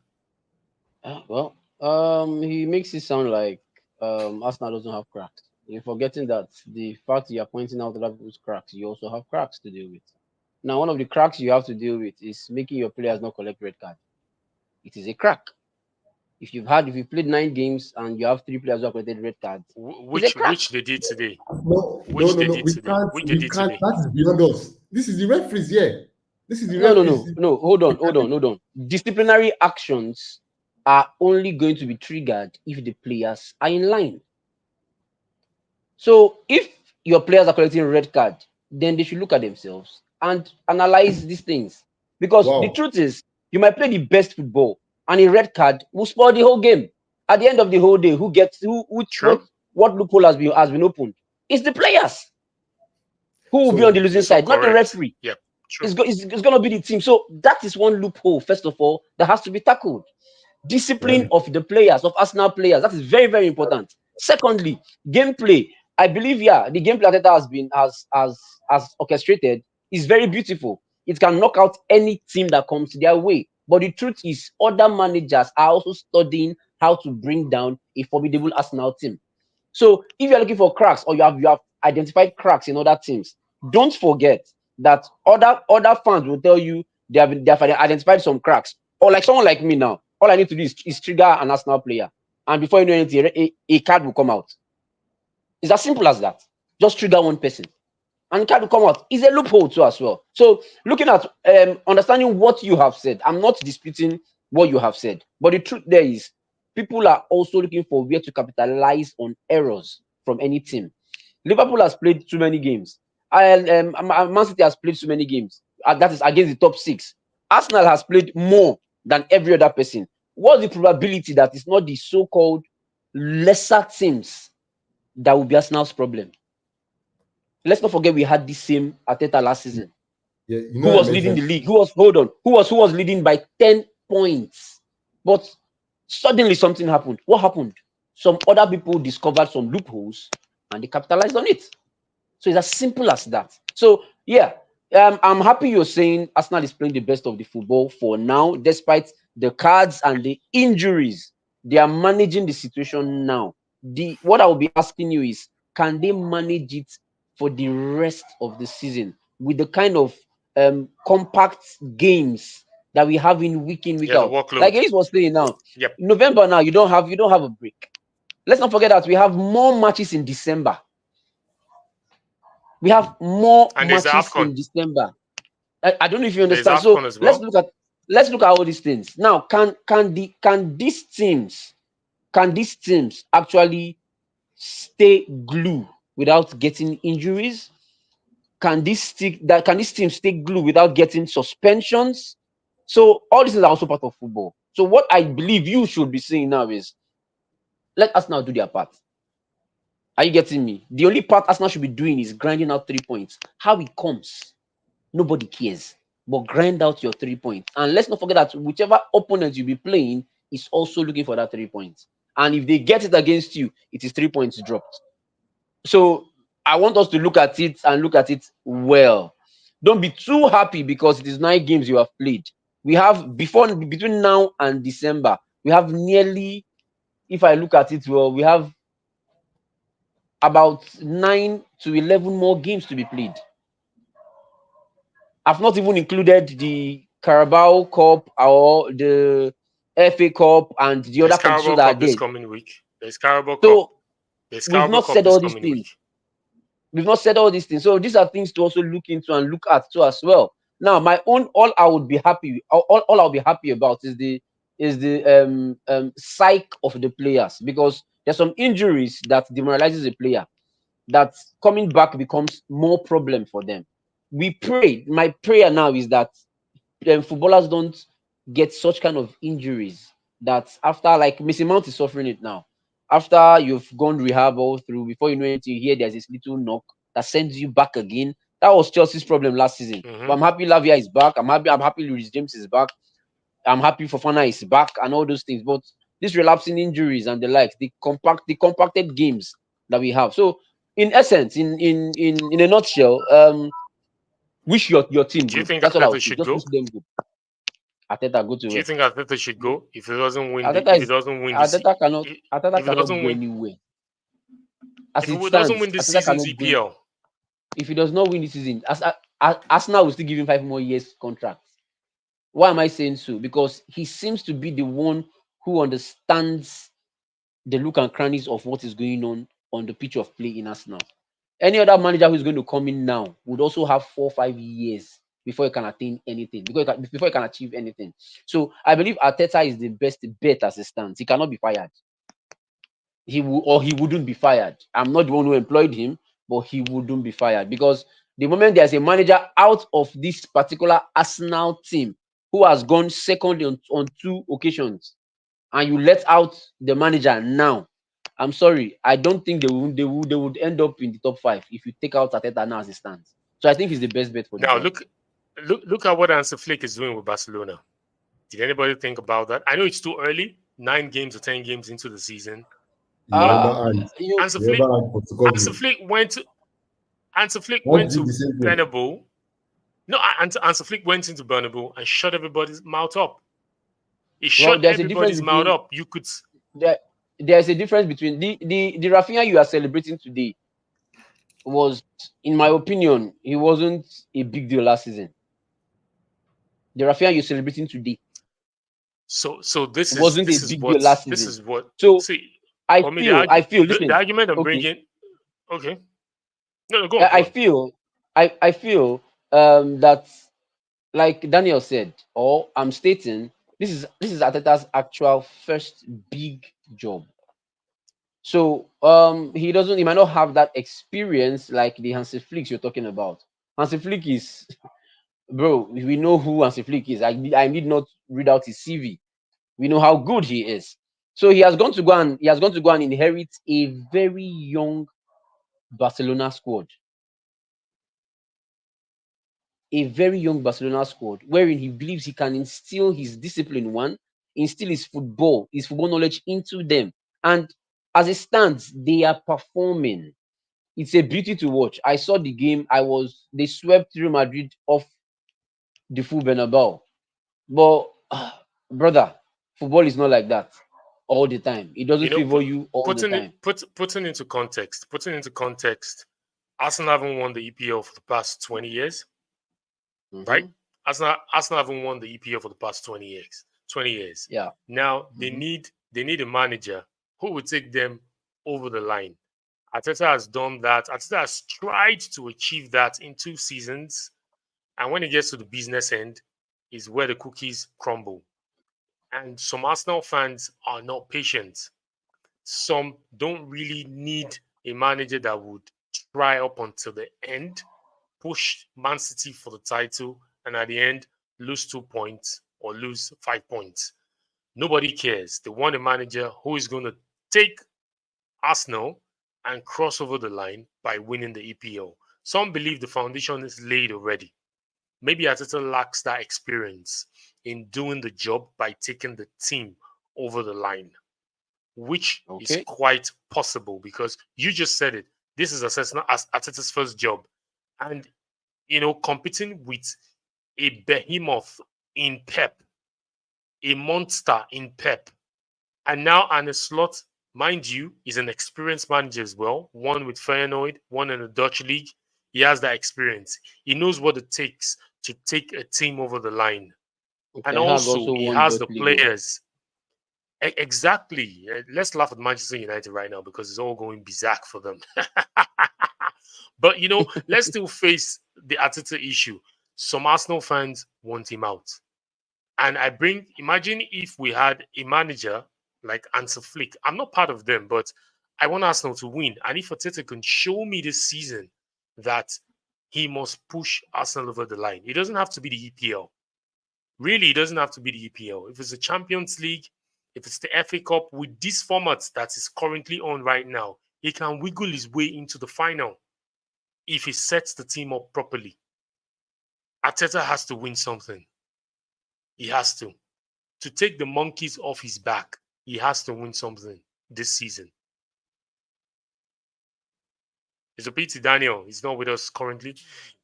He makes it sound like Arsenal doesn't have cracks. You're forgetting that the fact you are pointing out other people's cracks, you also have cracks to deal with. Now, one of the cracks you have to deal with is making your players not collect red card. It is a crack. If you played 9 games and you have 3 players who have collected red cards, which they did today. No, we can't. That is beyond us. This is the referees here. This is the referees. No. Hold on. Disciplinary actions are only going to be triggered if the players are in line. So if your players are collecting a red card, then they should look at themselves and analyze these things. Because the truth is, you might play the best football, and a red card will spoil the whole game. At the end of the whole day, what loophole has been opened? It's the players who will be on the losing side, not the referee. Yep. It's going to be the team. So that is one loophole, first of all, that has to be tackled. Discipline of the players, of Arsenal players. That is very, very important. Secondly, gameplay. I believe, the gameplay that has orchestrated is very beautiful. It can knock out any team that comes their way. But the truth is, other managers are also studying how to bring down a formidable Arsenal team. So if you're looking for cracks, or you have identified cracks in other teams, don't forget that other fans will tell you they have identified some cracks. Or like someone like me now, all I need to do is trigger an Arsenal player, and before you know anything, a card will come out. It's as simple as that. Just trigger one person, and card will come out. It's a loophole too as well. So looking at understanding what you have said, I'm not disputing what you have said, but the truth there is, people are also looking for where to capitalize on errors from any team. Liverpool has played too many games, and Man City has played too many games. That is against the top 6. Arsenal has played more than every other person. What's the probability that it's not the so-called lesser teams that will be Arsenal's problem? Let's not forget we had the same Arteta last season. Yeah, who was leading the league? Who was leading by 10 points? But suddenly something happened. What happened? Some other people discovered some loopholes and they capitalized on it. So it's as simple as that. So I'm happy you're saying Arsenal is playing the best of the football for now, despite the cards and the injuries. They are managing the situation now. What I will be asking you is, can they manage it for the rest of the season with the kind of compact games that we have in week out? Like Elise was saying now, November now, you don't have a break. Let's not forget that we have more matches in December. We have more matches in December. I don't know if you understand. So let's look at let's look at all these things now. Can these teams actually stay glue without getting injuries? Can this team stay glue without getting suspensions? So all this is also part of football. So what I believe you should be saying now is let Arsenal do their part. Are you getting me? The only part Arsenal should be doing is grinding out 3 points. How it comes, nobody cares. But grind out your 3 points. And let's not forget that whichever opponent you'll be playing is also looking for that 3 points. And if they get it against you, it is 3 points dropped. So I want us to look at it and look at it well. Don't be too happy because it is 9 games you have played. We have between now and December, we have nearly, if I look at it well, we have about 9 to 11 more games to be played. I've not even included the Carabao Cup or the FA Cup and the other There's competitions Carabao that are Cup this there. coming week. There's Carabao Cup. So There's we've Carabao not Cup said this all these coming week. things. We've not said all these things. So these are things to also look into and look at too as well. Now, my own all I would be happy, all I'll be happy about is the psyche of the players, because there's some injuries that demoralizes a player, that coming back becomes more problem for them. We pray. My prayer now is that footballers don't get such kind of injuries that after, like Missy Mount is suffering it now. After you've gone rehab all through, before you know it, you hear there's this little knock that sends you back again. That was Chelsea's problem last season. But I'm happy Lavia is back. I'm happy Luis James is back. I'm happy Fofana is back and all those things. But these relapsing injuries and the likes, the compacted games that we have. So in essence, in a nutshell, wish your team Do you good. think That's all I Arteta would say. should Just go? wish them good. Arteta, go to Do you where? think Arteta should go if he doesn't win Arteta if he is doesn't win this Arteta cannot if Arteta he cannot doesn't go win anywhere. As if it he doesn't stands, win this Arteta season's cannot go. EPL? If he does not win this season, Arsenal will still give him 5 more years contract. Why am I saying so? Because he seems to be the one who understands the look and crannies of what is going on the pitch of play in Arsenal. Any other manager who's going to come in now would also have 4 or 5 years before he can attain anything, before he can achieve anything. So I believe Arteta is the best bet as it stands. He cannot be fired. He wouldn't be fired. I'm not the one who employed him, but he wouldn't be fired, because the moment there's a manager out of this particular Arsenal team who has gone second on 2 occasions, and you let out the manager now, I'm sorry, I don't think they would end up in the top 5 if you take out Arteta now as it stands. So I think he's the best bet for the Now job. look at what Hansi Flick is doing with Barcelona. Did anybody think about that? I know it's too early, 9 games or 10 games into the season, You but remember and You Hansi you Flick remember and Hansi Postecoglou. Flick went to Hansi Flick What went did to the same thing? Bernabeu. No, Hansi Flick went into Bernabeu and shut everybody's mouth up. He well, shut there's a difference everybody's mouth between up. You could there. There's a difference between the Rafinha you are celebrating today was, in my opinion, he wasn't a big deal last season. The Rafinha you're celebrating today so this is wasn't a this is big deal what last this season. is what So see I for me feel, I feel. the Listen, argument I'm okay, bringing. Okay, no, go on, I go on. feel, I feel that, like Daniel said, or I'm stating, this is Ateta's actual first big job. So he might not have that experience like the Hansi Flicks you're talking about. Hansi Flick is, bro, we know who Hansi Flick is. I need not read out his CV. We know how good he is. So he has gone to go and inherit a very young Barcelona squad. A very young Barcelona squad, wherein he believes he can instill his discipline, instill his football knowledge into them. And as it stands, they are performing. It's a beauty to watch. I saw the game. They swept Real Madrid off the full Bernabeu. But brother, football is not like that all the time. It doesn't favor you all the time. Putting into context, Arsenal haven't won the EPL for the past 20 years, right? Mhm. Arsenal haven't won the EPL for the past 20 years. 20 years. Yeah. Now Mhm. they need a manager who will take them over the line. Arteta has done that. Arteta has tried to achieve that in 2 seasons. And when it gets to the business end, is where the cookies crumble. And some Arsenal fans are not patient. Some don't really need a manager that would try up until the end, push Man City for the title, and at the end, lose 2 points or lose 5 points. Nobody cares. They want a manager who is going to take Arsenal and cross over the line by winning the EPL. Some believe the foundation is laid already. Maybe Arteta lacks that experience in doing the job by taking the team over the line, which is Okay. quite possible because you just said it. This is Arteta's first job. And, competing with a behemoth in Pep, a monster in Pep, and now Arne Slot, mind you, is an experienced manager as well. One with Feyenoord, one in the Dutch league. He has that experience. He knows what it takes to take a team over the line. And Ten Hag also, also he won has Dutch the League. players. Exactly. Let's laugh at Manchester United right now because it's all going bizarre for them. But, let's still face the Arteta issue. Some Arsenal fans want him out. And imagine if we had a manager like Ansel Flick. I'm not part of them, but I want Arsenal to win. And if Arteta can show me this season that he must push Arsenal over the line, it doesn't have to be the EPL. Really, it doesn't have to be the EPL. If it's the Champions League, if it's the FA Cup, with this format that is currently on right now, he can wiggle his way into the final if he sets the team up properly. Arteta has to win something. He has to. To take the monkeys off his back, he has to win something this season. It's a pity Daniel is not with us currently.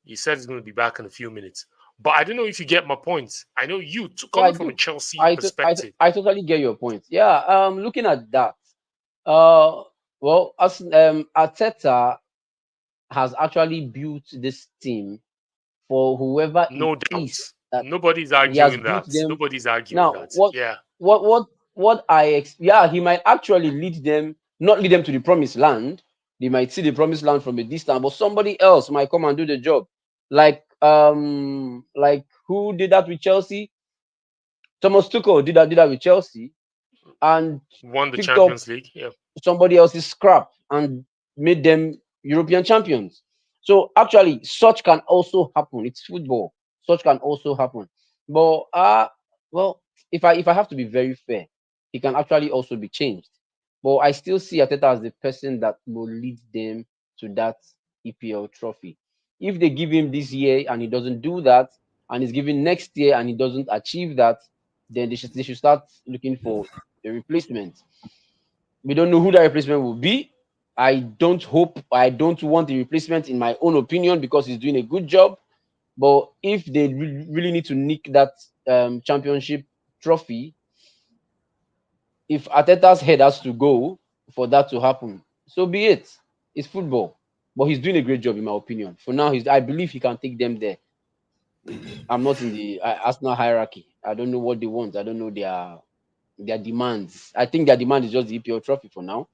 He said he's going to be back in a few minutes. But I don't know if you get my point. I know you, Yeah, I coming from a do. Chelsea I, perspective. I totally get your point. Yeah. Looking at that, well, as Arteta has actually built this team for whoever it No doubt. is that Nobody's he has arguing built that. them. Nobody's arguing Now, that. Yeah. yeah, he might actually not lead them to the promised land. They might see the promised land from a distance, but somebody else might come and do the job. Like who did that with Chelsea? Thomas Tuchel did that with Chelsea and Won the picked up Champions League. Yeah. somebody else's scrap and made them European champions. So actually, such can also happen. It's football. Such can also happen. But well, if I have to be very fair, he can actually also be changed. But I still see Arteta as the person that will lead them to that EPL trophy. If they give him this year and he doesn't do that, and he's given next year and he doesn't achieve that, then they should start looking for a replacement. We don't know who that replacement will be. I don't want the replacement in my own opinion because he's doing a good job. But if they really need to nick that championship trophy, if Arteta's head has to go for that to happen, so be it. It's football. But he's doing a great job in my opinion. For now, I believe he can take them there. I'm not in the Arsenal hierarchy. I don't know what they want. I don't know their demands. I think their demand is just the EPL trophy for now.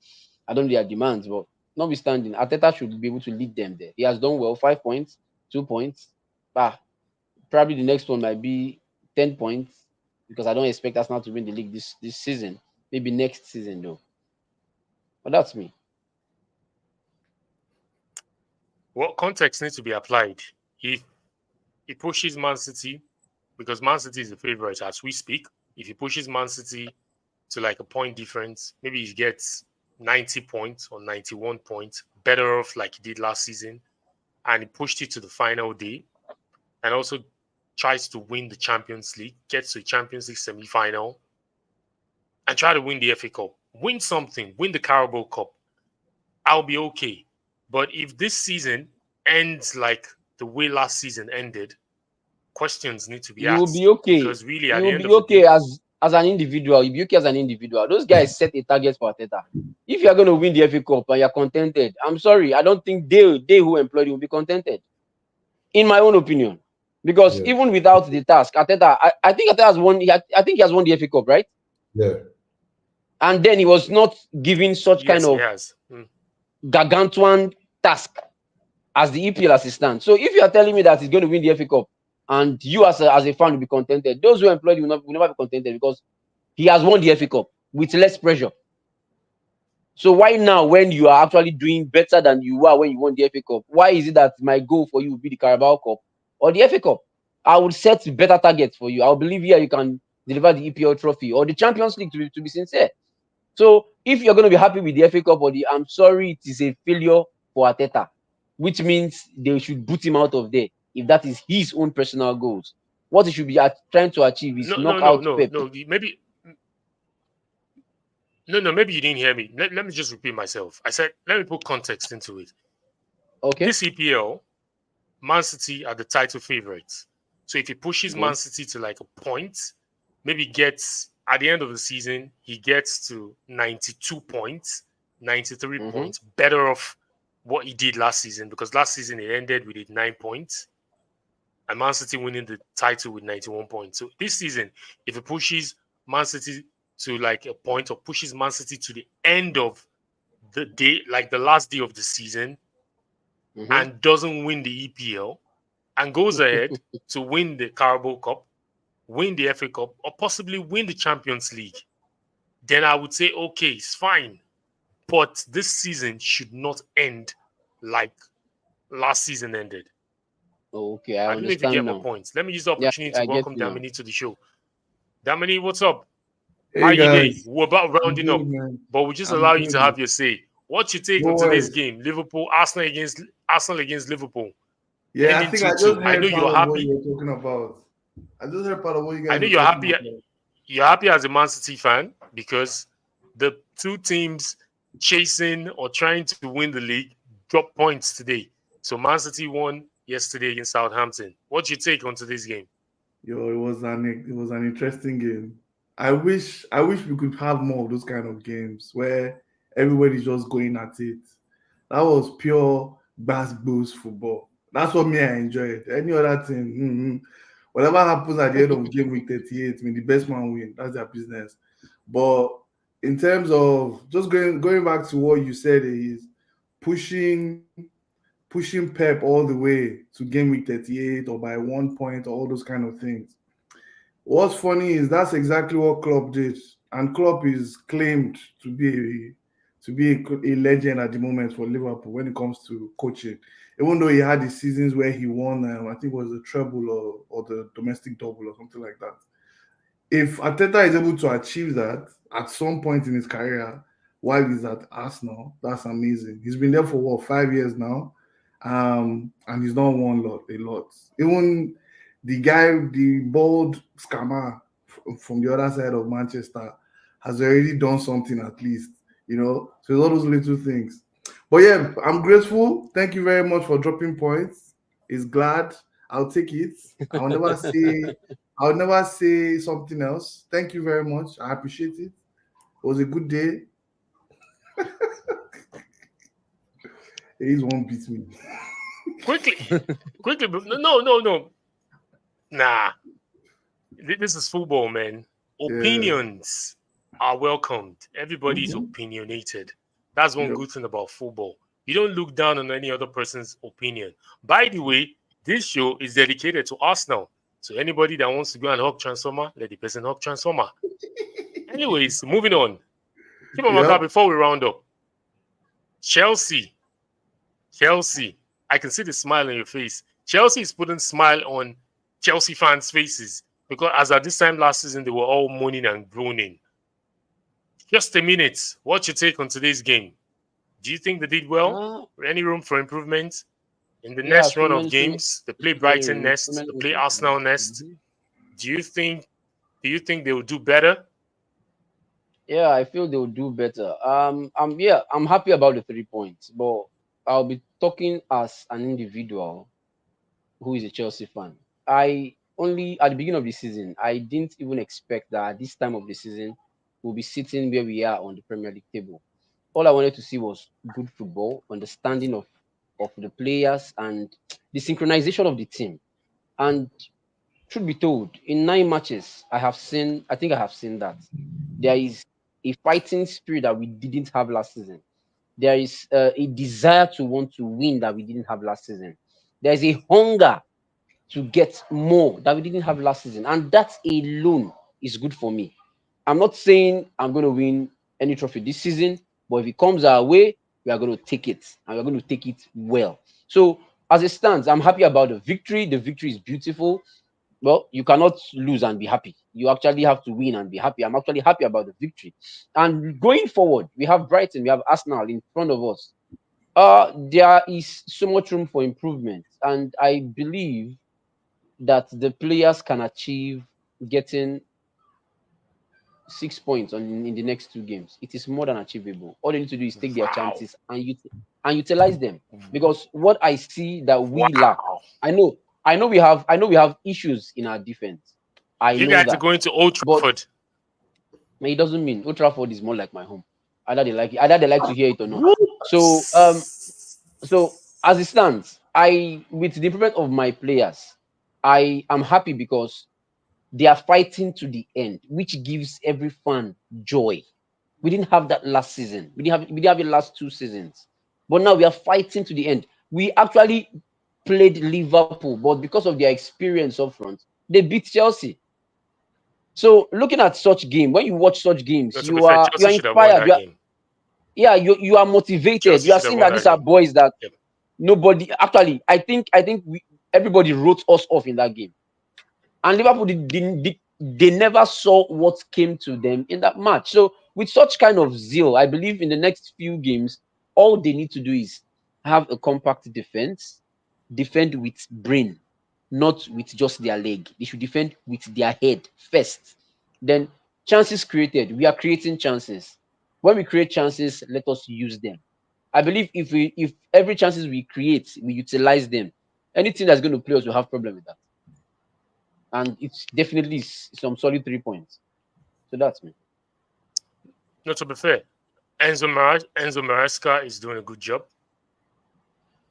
I don't know their demands, but notwithstanding, Arteta should be able to lead them there. He has done well, 5 points, 2 points. Probably the next one might be 10 points because I don't expect Arsenal to win the league this season. Maybe next season though. But that's me. What context needs to be applied? If he pushes Man City, because Man City is the favorite as we speak, if he pushes Man City to like a point difference, maybe he gets 90 points or 91 points, better off like he did last season, and he pushed it to the final day, and also tries to win the Champions League, gets to the Champions League semi-final, and try to win the FA Cup, win something, win the Carabao Cup, I'll be okay. But if this season ends like the way last season ended, questions need to be You will asked. be okay. Because really, at You the will end be of the okay day, as an individual. You'll be okay as an individual. Those guys set a target for Arteta. If you're going to win the FA Cup and you're contented, I'm sorry, I don't think they who employed you will be contented. In my own opinion. Because Yeah. even without the task, Arteta, I think Arteta has won. I think he has won the FA Cup, right? Yeah. And then he was not given such kind yes, he of has. gargantuan task as the EPL assistant. So if you are telling me that he's going to win the FA Cup, and you as a fan will be contented. Those who employed will never be contented because he has won the FA Cup with less pressure. So why now, when you are actually doing better than you were when you won the FA Cup, why is it that my goal for you will be the Carabao Cup or the FA Cup? I would set better targets for you. I believe here you can deliver the EPL trophy or the Champions League, to be sincere. So if you're going to be happy with the FA Cup or the, I'm sorry, it is a failure for Arteta, which means they should boot him out of there if that is his own personal goals. What he should be trying to achieve is No, knock no, no, out no, Pep. no. Maybe no. Maybe you didn't hear me. Let me just repeat myself. I said let me put context into it. Okay, This EPL, Man City are the title favorites. So if he pushes Man good. City to like a point, maybe gets at the end of the season, he gets to 92 points, 93 Mm-hmm. points, better off what he did last season, because last season it ended with 9 points and Man City winning the title with 91 points. So this season, if he pushes Man City to like a point or pushes Man City to the end of the day, like the last day of the season, Mm-hmm. and doesn't win the EPL and goes ahead to win the Carabao Cup, win the FA Cup, or possibly win the Champions League, then I would say, okay, it's fine. But this season should not end like last season ended. Okay, I I don't know if you understand get my now. points. Let me use the Yeah, opportunity to I get welcome you now. Damini to the show. Damini, what's up? How Hey you doing? guys, We're about I'm rounding up, good, man. but we just I'm allow you to good. have your say. What's your take No on today's worries. game? Arsenal against Liverpool, Yeah, I ending think I 2-2. just I know heard part you're of what happy. you were talking about. I just heard part of what you I guys know were you're talking happy. about. You're happy as a Man City fan because the two teams chasing or trying to win the league dropped points today. So Man City won yesterday against Southampton. What's your take on today's game? Yo, it was an interesting game. I wish we could have more of those kind of games where everybody's just going at it. That was pure basketballs football. That's what me I enjoyed. Any other thing, whatever happens at the end of game week 38, I mean the best man win. That's their business. But in terms of just going back to what you said is pushing pushing Pep all the way to game week 38 or by 1 point or all those kind of things. What's funny is that's exactly what Klopp did, and Klopp is claimed to be a legend at the moment for Liverpool when it comes to coaching. Even though he had the seasons where he won, I think it was the treble or the domestic double or something like that. If Arteta is able to achieve that at some point in his career while he's at Arsenal, that's amazing. He's been there for what, 5 years now, and he's not won a lot. Even the guy, the bald scammer from the other side of Manchester, has already done something at least, So it's all those little things. But yeah, I'm grateful. Thank you very much for dropping points. It's glad. I'll take it. I'll never say something else. Thank you very much. I appreciate it. It was a good day. He's won't beat me. Quickly, quickly. No. Nah, this is football, man. Yeah. Opinions are welcomed. Everybody's Mhm. opinionated. That's one Yep. good thing about football. You don't look down on any other person's opinion. By the way, this show is dedicated to Arsenal. So anybody that wants to go and hug Transformer, let the person hug Transformer. Anyways, moving on. Keep on my car Yep. before we round up. Chelsea. I can see the smile on your face. Chelsea is putting smile on Chelsea fans' faces because as at this time last season, they were all moaning and groaning. Just a minute. What's your take on today's game? Do you think they did well? Uh, Any room for improvement? In the yeah, next run of so many, games, they play Brighton yeah, so next, many they room play for Arsenal improvement. next. Mhm. Do you think they will do better? Yeah, I feel they'll do better. I'm happy about the 3 points, but I'll be talking as an individual who is a Chelsea fan. I only at the beginning of the season, I didn't even expect that at this time of the season we'll be sitting where we are on the Premier League table. All I wanted to see was good football, understanding of the players, and the synchronization of the team. And truth be told, in 9 matches, I think I have seen that there is a fighting spirit that we didn't have last season. There is a desire to want to win that we didn't have last season. There is a hunger to get more that we didn't have last season, and that alone is good for me. I'm not saying I'm going to win any trophy this season, but if it comes our way, we are going to take it, and we're going to take it well. So as it stands, I'm happy about the victory. The victory is beautiful. Well, you cannot lose and be happy. You actually have to win and be happy. I'm actually happy about the victory. And going forward, we have Brighton, we have Arsenal in front of us. There is so much room for improvement, and I believe that the players can achieve getting 6 points in the next 2 games. It is more than achievable. All they need to do is take their Wow. chances and utilize them. Because what I see that we lack, Wow. I know we have issues in our defense. I You know guys are that, going to Old but Trafford. it doesn't mean Old Trafford is more like my home. Either they like it, either they like to hear it or not. Woo! So as it stands, with the improvement of my players, I am happy because they are fighting to the end, which gives every fan joy. We didn't have that last season. We didn't have it last 2 seasons. But now we are fighting to the end. We actually played Liverpool, but because of their experience up front, they beat Chelsea. So looking at such game, when you watch such games, No, to be you fair, are Chelsea should have won inspired. that game. You are motivated. Chelsea You are should have seeing won that these that are game. boys that Yep. nobody actually. I think everybody wrote us off in that game, and Liverpool they never saw what came to them in that match. So with such kind of zeal, I believe in the next few games, all they need to do is have a compact defense, defend with brain, not with just their leg. They should defend with their head first. Then chances created, we are creating chances. When we create chances, let us use them. I believe if every chances we create, we utilize them, anything that's going to play us will have problem with that. And it's definitely some solid 3 points. So that's me. No, to be fair, Enzo Maresca is doing a good job.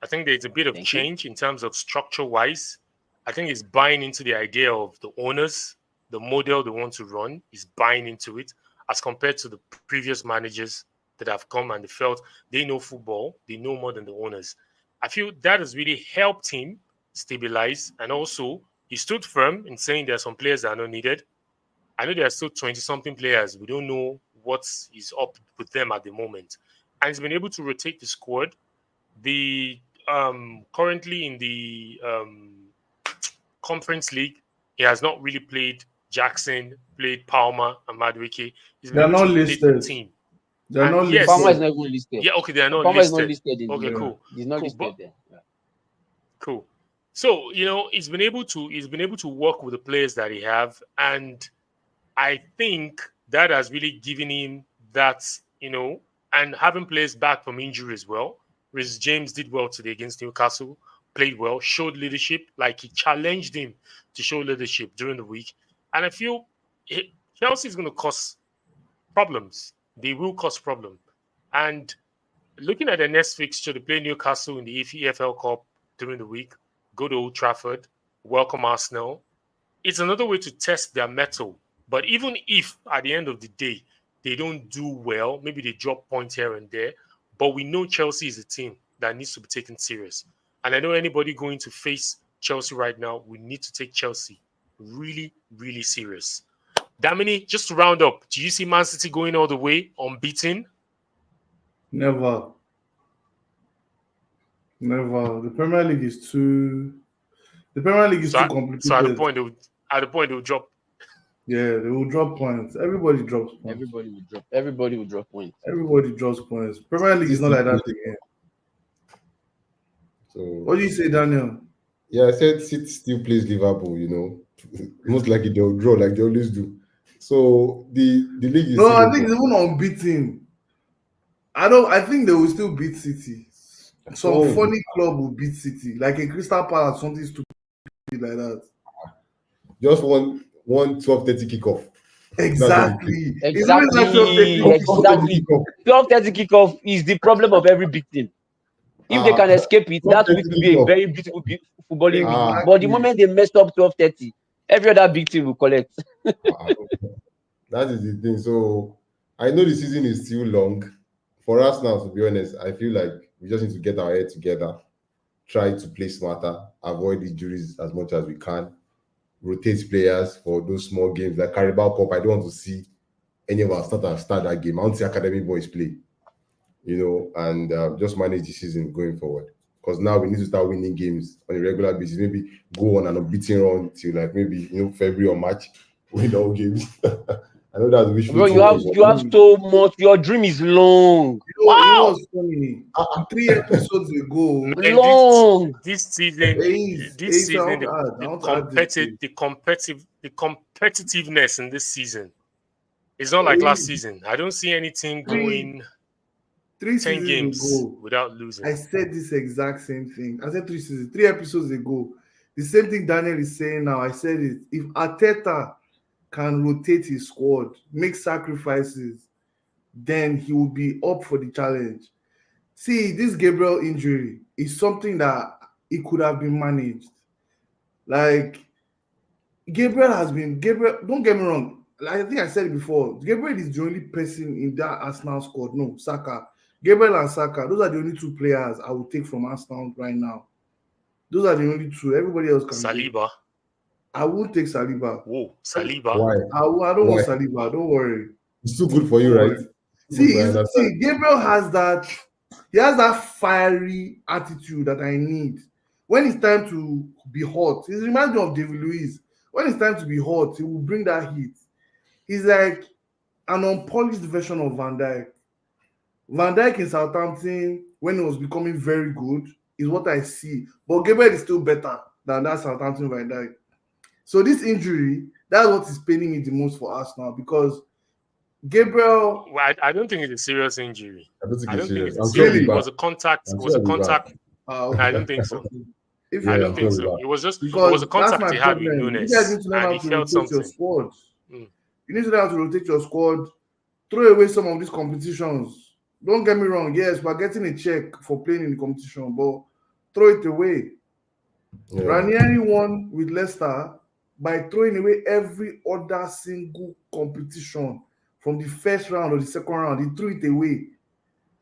I think there's a bit of Thank you. change in terms of structure wise. I think he's buying into the idea of the owners, the model they want to run. He's buying into it as compared to the previous managers that have come and they felt they know football, they know more than the owners. I feel that has really helped him stabilize, and also he stood firm in saying there are some players that are not needed. I know there are still 20 something players. We don't know what is up with them at the moment. And he's been able to rotate the squad. The currently in the conference league, he has not really played Jackson, played Palmer and Madueke. He's been They're able not to rotate the listed. team. They're And not yes, Palmer is listed. not even listed. yeah, okay, they are not Palmer is not listed. listed in Okay, the. cool. He's not Cool. listed But there. Yeah. cool. So, he's been able to work with the players that he have, and I think that has really given him that, and having players back from injury as well. Rhys James did well today against Newcastle, played well, showed leadership, like he challenged him to show leadership during the week. And I feel Chelsea is going to cause problems. They will cause problem. And looking at the next fixture, they play Newcastle in the EFL Cup during the week, go to Old Trafford, welcome Arsenal. It's another way to test their mettle. But even if at the end of the day they don't do well, maybe they drop points here and there, but we know Chelsea is a team that needs to be taken serious. And I know anybody going to face Chelsea right now, we need to take Chelsea really, really serious. Damini, just to round up, do you see Man City going all the way unbeaten? Never. Never. The Premier League is too. The Premier League is too So at the complicated. point they'll drop. Yeah, they will drop points. Everybody drops points. Everybody will drop. Everybody will drop points. Everybody drops points. Premier League is not like that again. So What do you say, Daniel? yeah, I said City still plays Liverpool. Most likely they'll draw like they always do. So the league is No, still I open. think it's even unbeaten. I think they will still beat City. Some Oh. funny club will beat City, like a Crystal Palace, something stupid like that. Just one 12:30 kickoff. Exactly. It's Exactly. always like 12:30 Exactly. 12:30 kickoff is the problem of every big team. If they can escape it, that week will be a very beautiful footballing week. But the moment they messed up 12:30, every other big team will collect. That is the thing. So I know the season is still long. For us now, to be honest, I feel like we just need to get our head together, try to play smarter, avoid injuries as much as we can, rotate players for those small games like Carabao Cup. I don't want to see any of our starters start that game. I want to see academy boys play, and just manage the season going forward. Because now we need to start winning games on a regular basis. Maybe go on an unbeaten run till like maybe February or March, win all games. I know that's wishful Bro, thinking. you have so much. Your dream is long. You know Wow, what's funny? 3 episodes ago, Man, long. this season, I want to add, the I want to add this. competitiveness in this season is not like last season. I don't see any team going 3 10 seasons games ago, without losing. I said this exact same thing. I said 3 episodes ago. The same thing Daniel is saying now. I said it. If Arteta can rotate his squad, make sacrifices, then he will be up for the challenge. See, this Gabriel injury is something that it could have been managed. Like, Gabriel, don't get me wrong. Like, I think I said it before. Gabriel is the only person in that Arsenal squad. No, Saka. Gabriel and Saka, those are the only 2 players I will take from Arsenal right now. Those are the only 2. Everybody else can Saliba. go. I won't take Saliba. Whoa, Saliba. Why? I don't want Saliba. Don't worry. It's too good for you, right? See, Gabriel has that. He has that fiery attitude that I need. When it's time to be hot, it reminds me of David Luiz. When it's time to be hot, he will bring that heat. He's like an unpolished version of Van Dijk. Van Dijk in Southampton, when he was becoming very good, is what I see. But Gabriel is still better than that Southampton Van Dijk. So this injury, that's what is paining me the most for us now, because Gabriel. Well, I don't think it's a serious injury. I don't think I it's don't think serious. it's serious. It was a contact. It was a contact. Okay. I don't think so. I don't think so. It was just because it was a contact that's he my had with problem. Nunes, You guys need to learn and how he to felt rotate something. your squad. Mm. You need to learn how to rotate your squad. Throw away some of these competitions. Don't get me wrong. Yes, we're getting a check for playing in the competition, but throw it away. Yeah. Ranieri won with Leicester by throwing away every other single competition from the first round or the second round. He threw it away.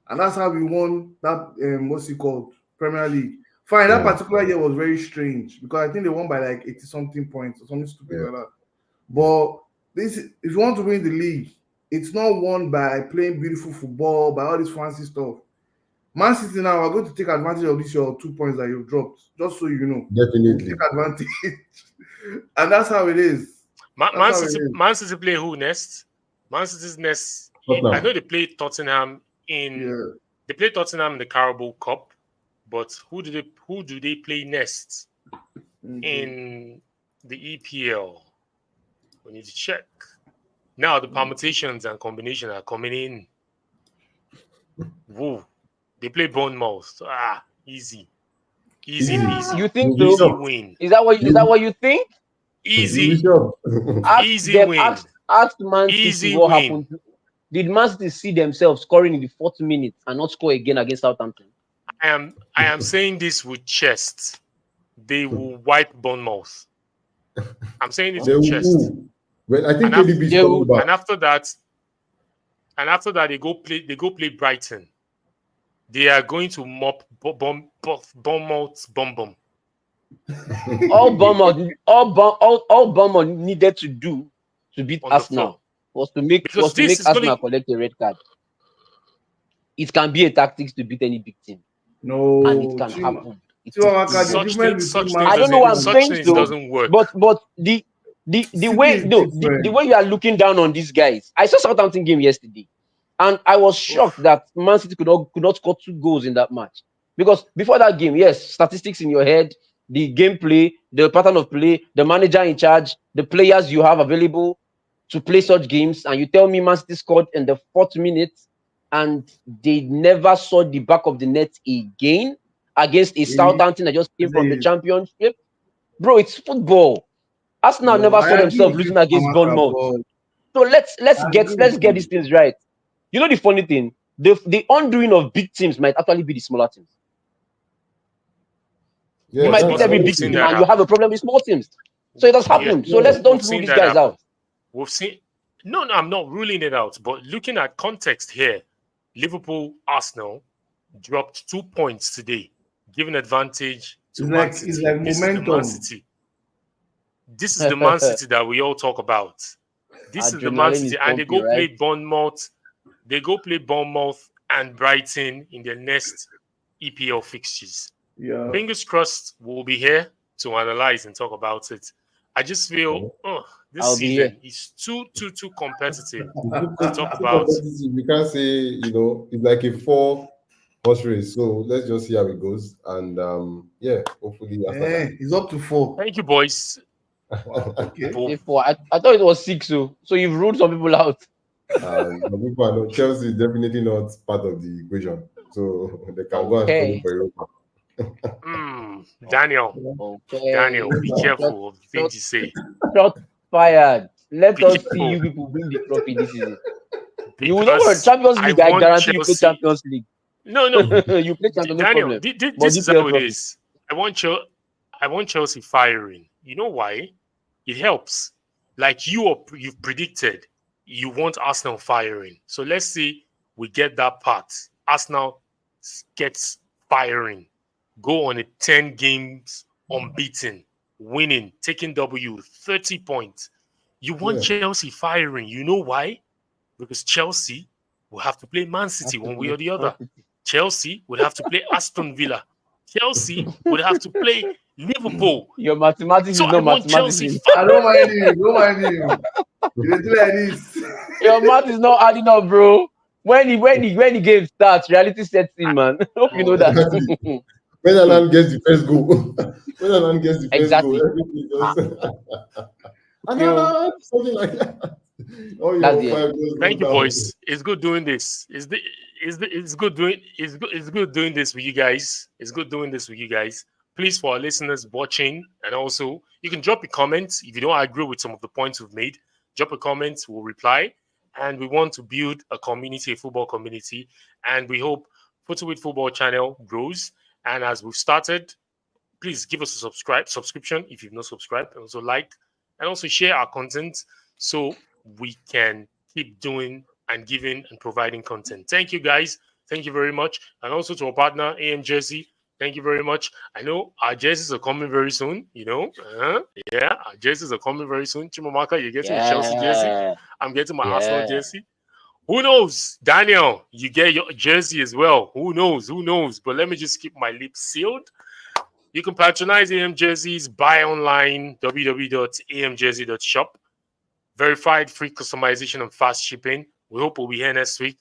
And that's how we won that, what's it called? Premier League. Fine, that particular year was very strange because I think they won by like 80-something points or something stupid like that. But this, if you want to win the league, it's not won by playing beautiful football, by all this fancy stuff. Man City now are going to take advantage of this your 2 points that you've dropped, just so you know. Definitely. Take advantage. And that's how it is. Man City play who next? Man City's next. I know they play Tottenham in. They play Tottenham in the Carabao Cup, but who do they play next in the EPL? We need to check. Now the permutations and combinations are coming in. Whoa. They play Bournemouth. Easy. Easy. You think so? Easy win. Is that what you think? Easy. Easy win. Ask Man City what happened. Did Man City see themselves scoring in the 4th minute and not score again against Southampton? I am saying this with chest. They will wipe Bournemouth. I'm saying this with chest. Well, I think KDB coming back. And after that, they go play Brighton. They are going to mop Bournemouth's bum. All Bournemouth needed to do to beat Arsenal was to make Arsenal collect a red card. It can be a tactics to beat any big team. No, and it can happen. I don't know what I'm saying, though, doesn't work. But the way you are looking down on these guys, I saw Southampton game yesterday, and I was shocked that Man City could not score 2 goals in that match. Because before that game, yes, statistics in your head, the gameplay, the pattern of play, the manager in charge, the players you have available to play such games, and you tell me Man City scored in the 4th minute, and they never saw the back of the net again against a Southampton that just came from the championship. Bro, it's football. Arsenal never saw themselves losing against Bournemouth. So let's get these things right. You know the funny thing, the undoing of big teams might actually be the smaller teams. You might beat every big team and you have a problem with small teams. So it has happened. So let's don't rule these guys out. We've seen. No, I'm not ruling it out. But looking at context here, Liverpool, Arsenal dropped 2 points today. giving advantage to It's Man like- City. it's like This is the Man momentum. City. This is the Man City that we all talk about. This is the Man Adrenaline City, is and they pumping, go play right? Bournemouth. They go play Bournemouth and Brighton in their next EPL fixtures. Yeah. Fingers crossed, we'll be here to analyze and talk about it. I just feel this I'll be here. season is too competitive. It's Talk too about- competitive. You can't say, it's like a 4-horse race. So let's just see how it goes. And hopefully after that. He's up to 4. Thank you, boys. Okay. Boom. Say 4. I thought it was 6, so you've ruled some people out. The people I know, Chelsea is definitely not part of the equation. So they can go and Okay. struggle for Europa. Daniel, Okay. Daniel, be careful of the things you say. Shot fired. Let Be us see careful. you people win the trophy this season. You will Because not Champions I League. I want guarantee you play Chelsea- Champions League. No, You play Champions, no Daniel, problem. this But is EPL how it trophy. is. I want Chelsea firing. You know why? It helps. Like you've predicted, you want Arsenal firing. So let's see we get that part. Arsenal gets firing. Go on a 10 games unbeaten, winning, taking W, 30 points. You want Chelsea firing. You know why? Because Chelsea will have to play Man City one way or the other. Chelsea would have to play Aston Villa. Chelsea would have to play Liverpool. Your mathematics So is I not want mathematics. Chelsea I don't mind him. Don't mind him. You do like this. Your math is not adding up, bro. When the game starts, reality sets in, man. Hope you know that. Exactly. When Alan gets the first goal, Exactly. everything just Alan, something like that. All That's your the five goals Thank you, down. boys. It's good doing this. It's good doing this with you guys. It's good doing this with you guys. Please, for our listeners watching, and also you can drop a comment if you don't agree with some of the points we've made. Drop a comment, we'll reply. And we want to build a community, a football community, and we hope FootyWit Football channel grows. And as we've started, please give us a subscription if you've not subscribed, and also like, and also share our content so we can keep doing and giving and providing content. Thank you, guys. Thank you very much. And also to our partner, AM Jersey. Thank you very much. I know our jerseys are coming very soon, our jerseys are coming very soon. Chimamaka, you're getting a Chelsea jersey. I'm getting my Arsenal jersey. Who knows? Daniel, you get your jersey as well. Who knows? But let me just keep my lips sealed. You can patronize AM Jerseys, buy online, www.amjersey.shop. Verified free customization and fast shipping. We hope we'll be here next week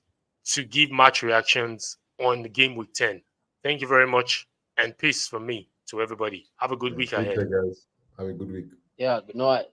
to give match reactions on the game week 10. Thank you very much, and peace from me to everybody. Have a good week ahead. Take care, guys. Have a good week. Yeah, good night.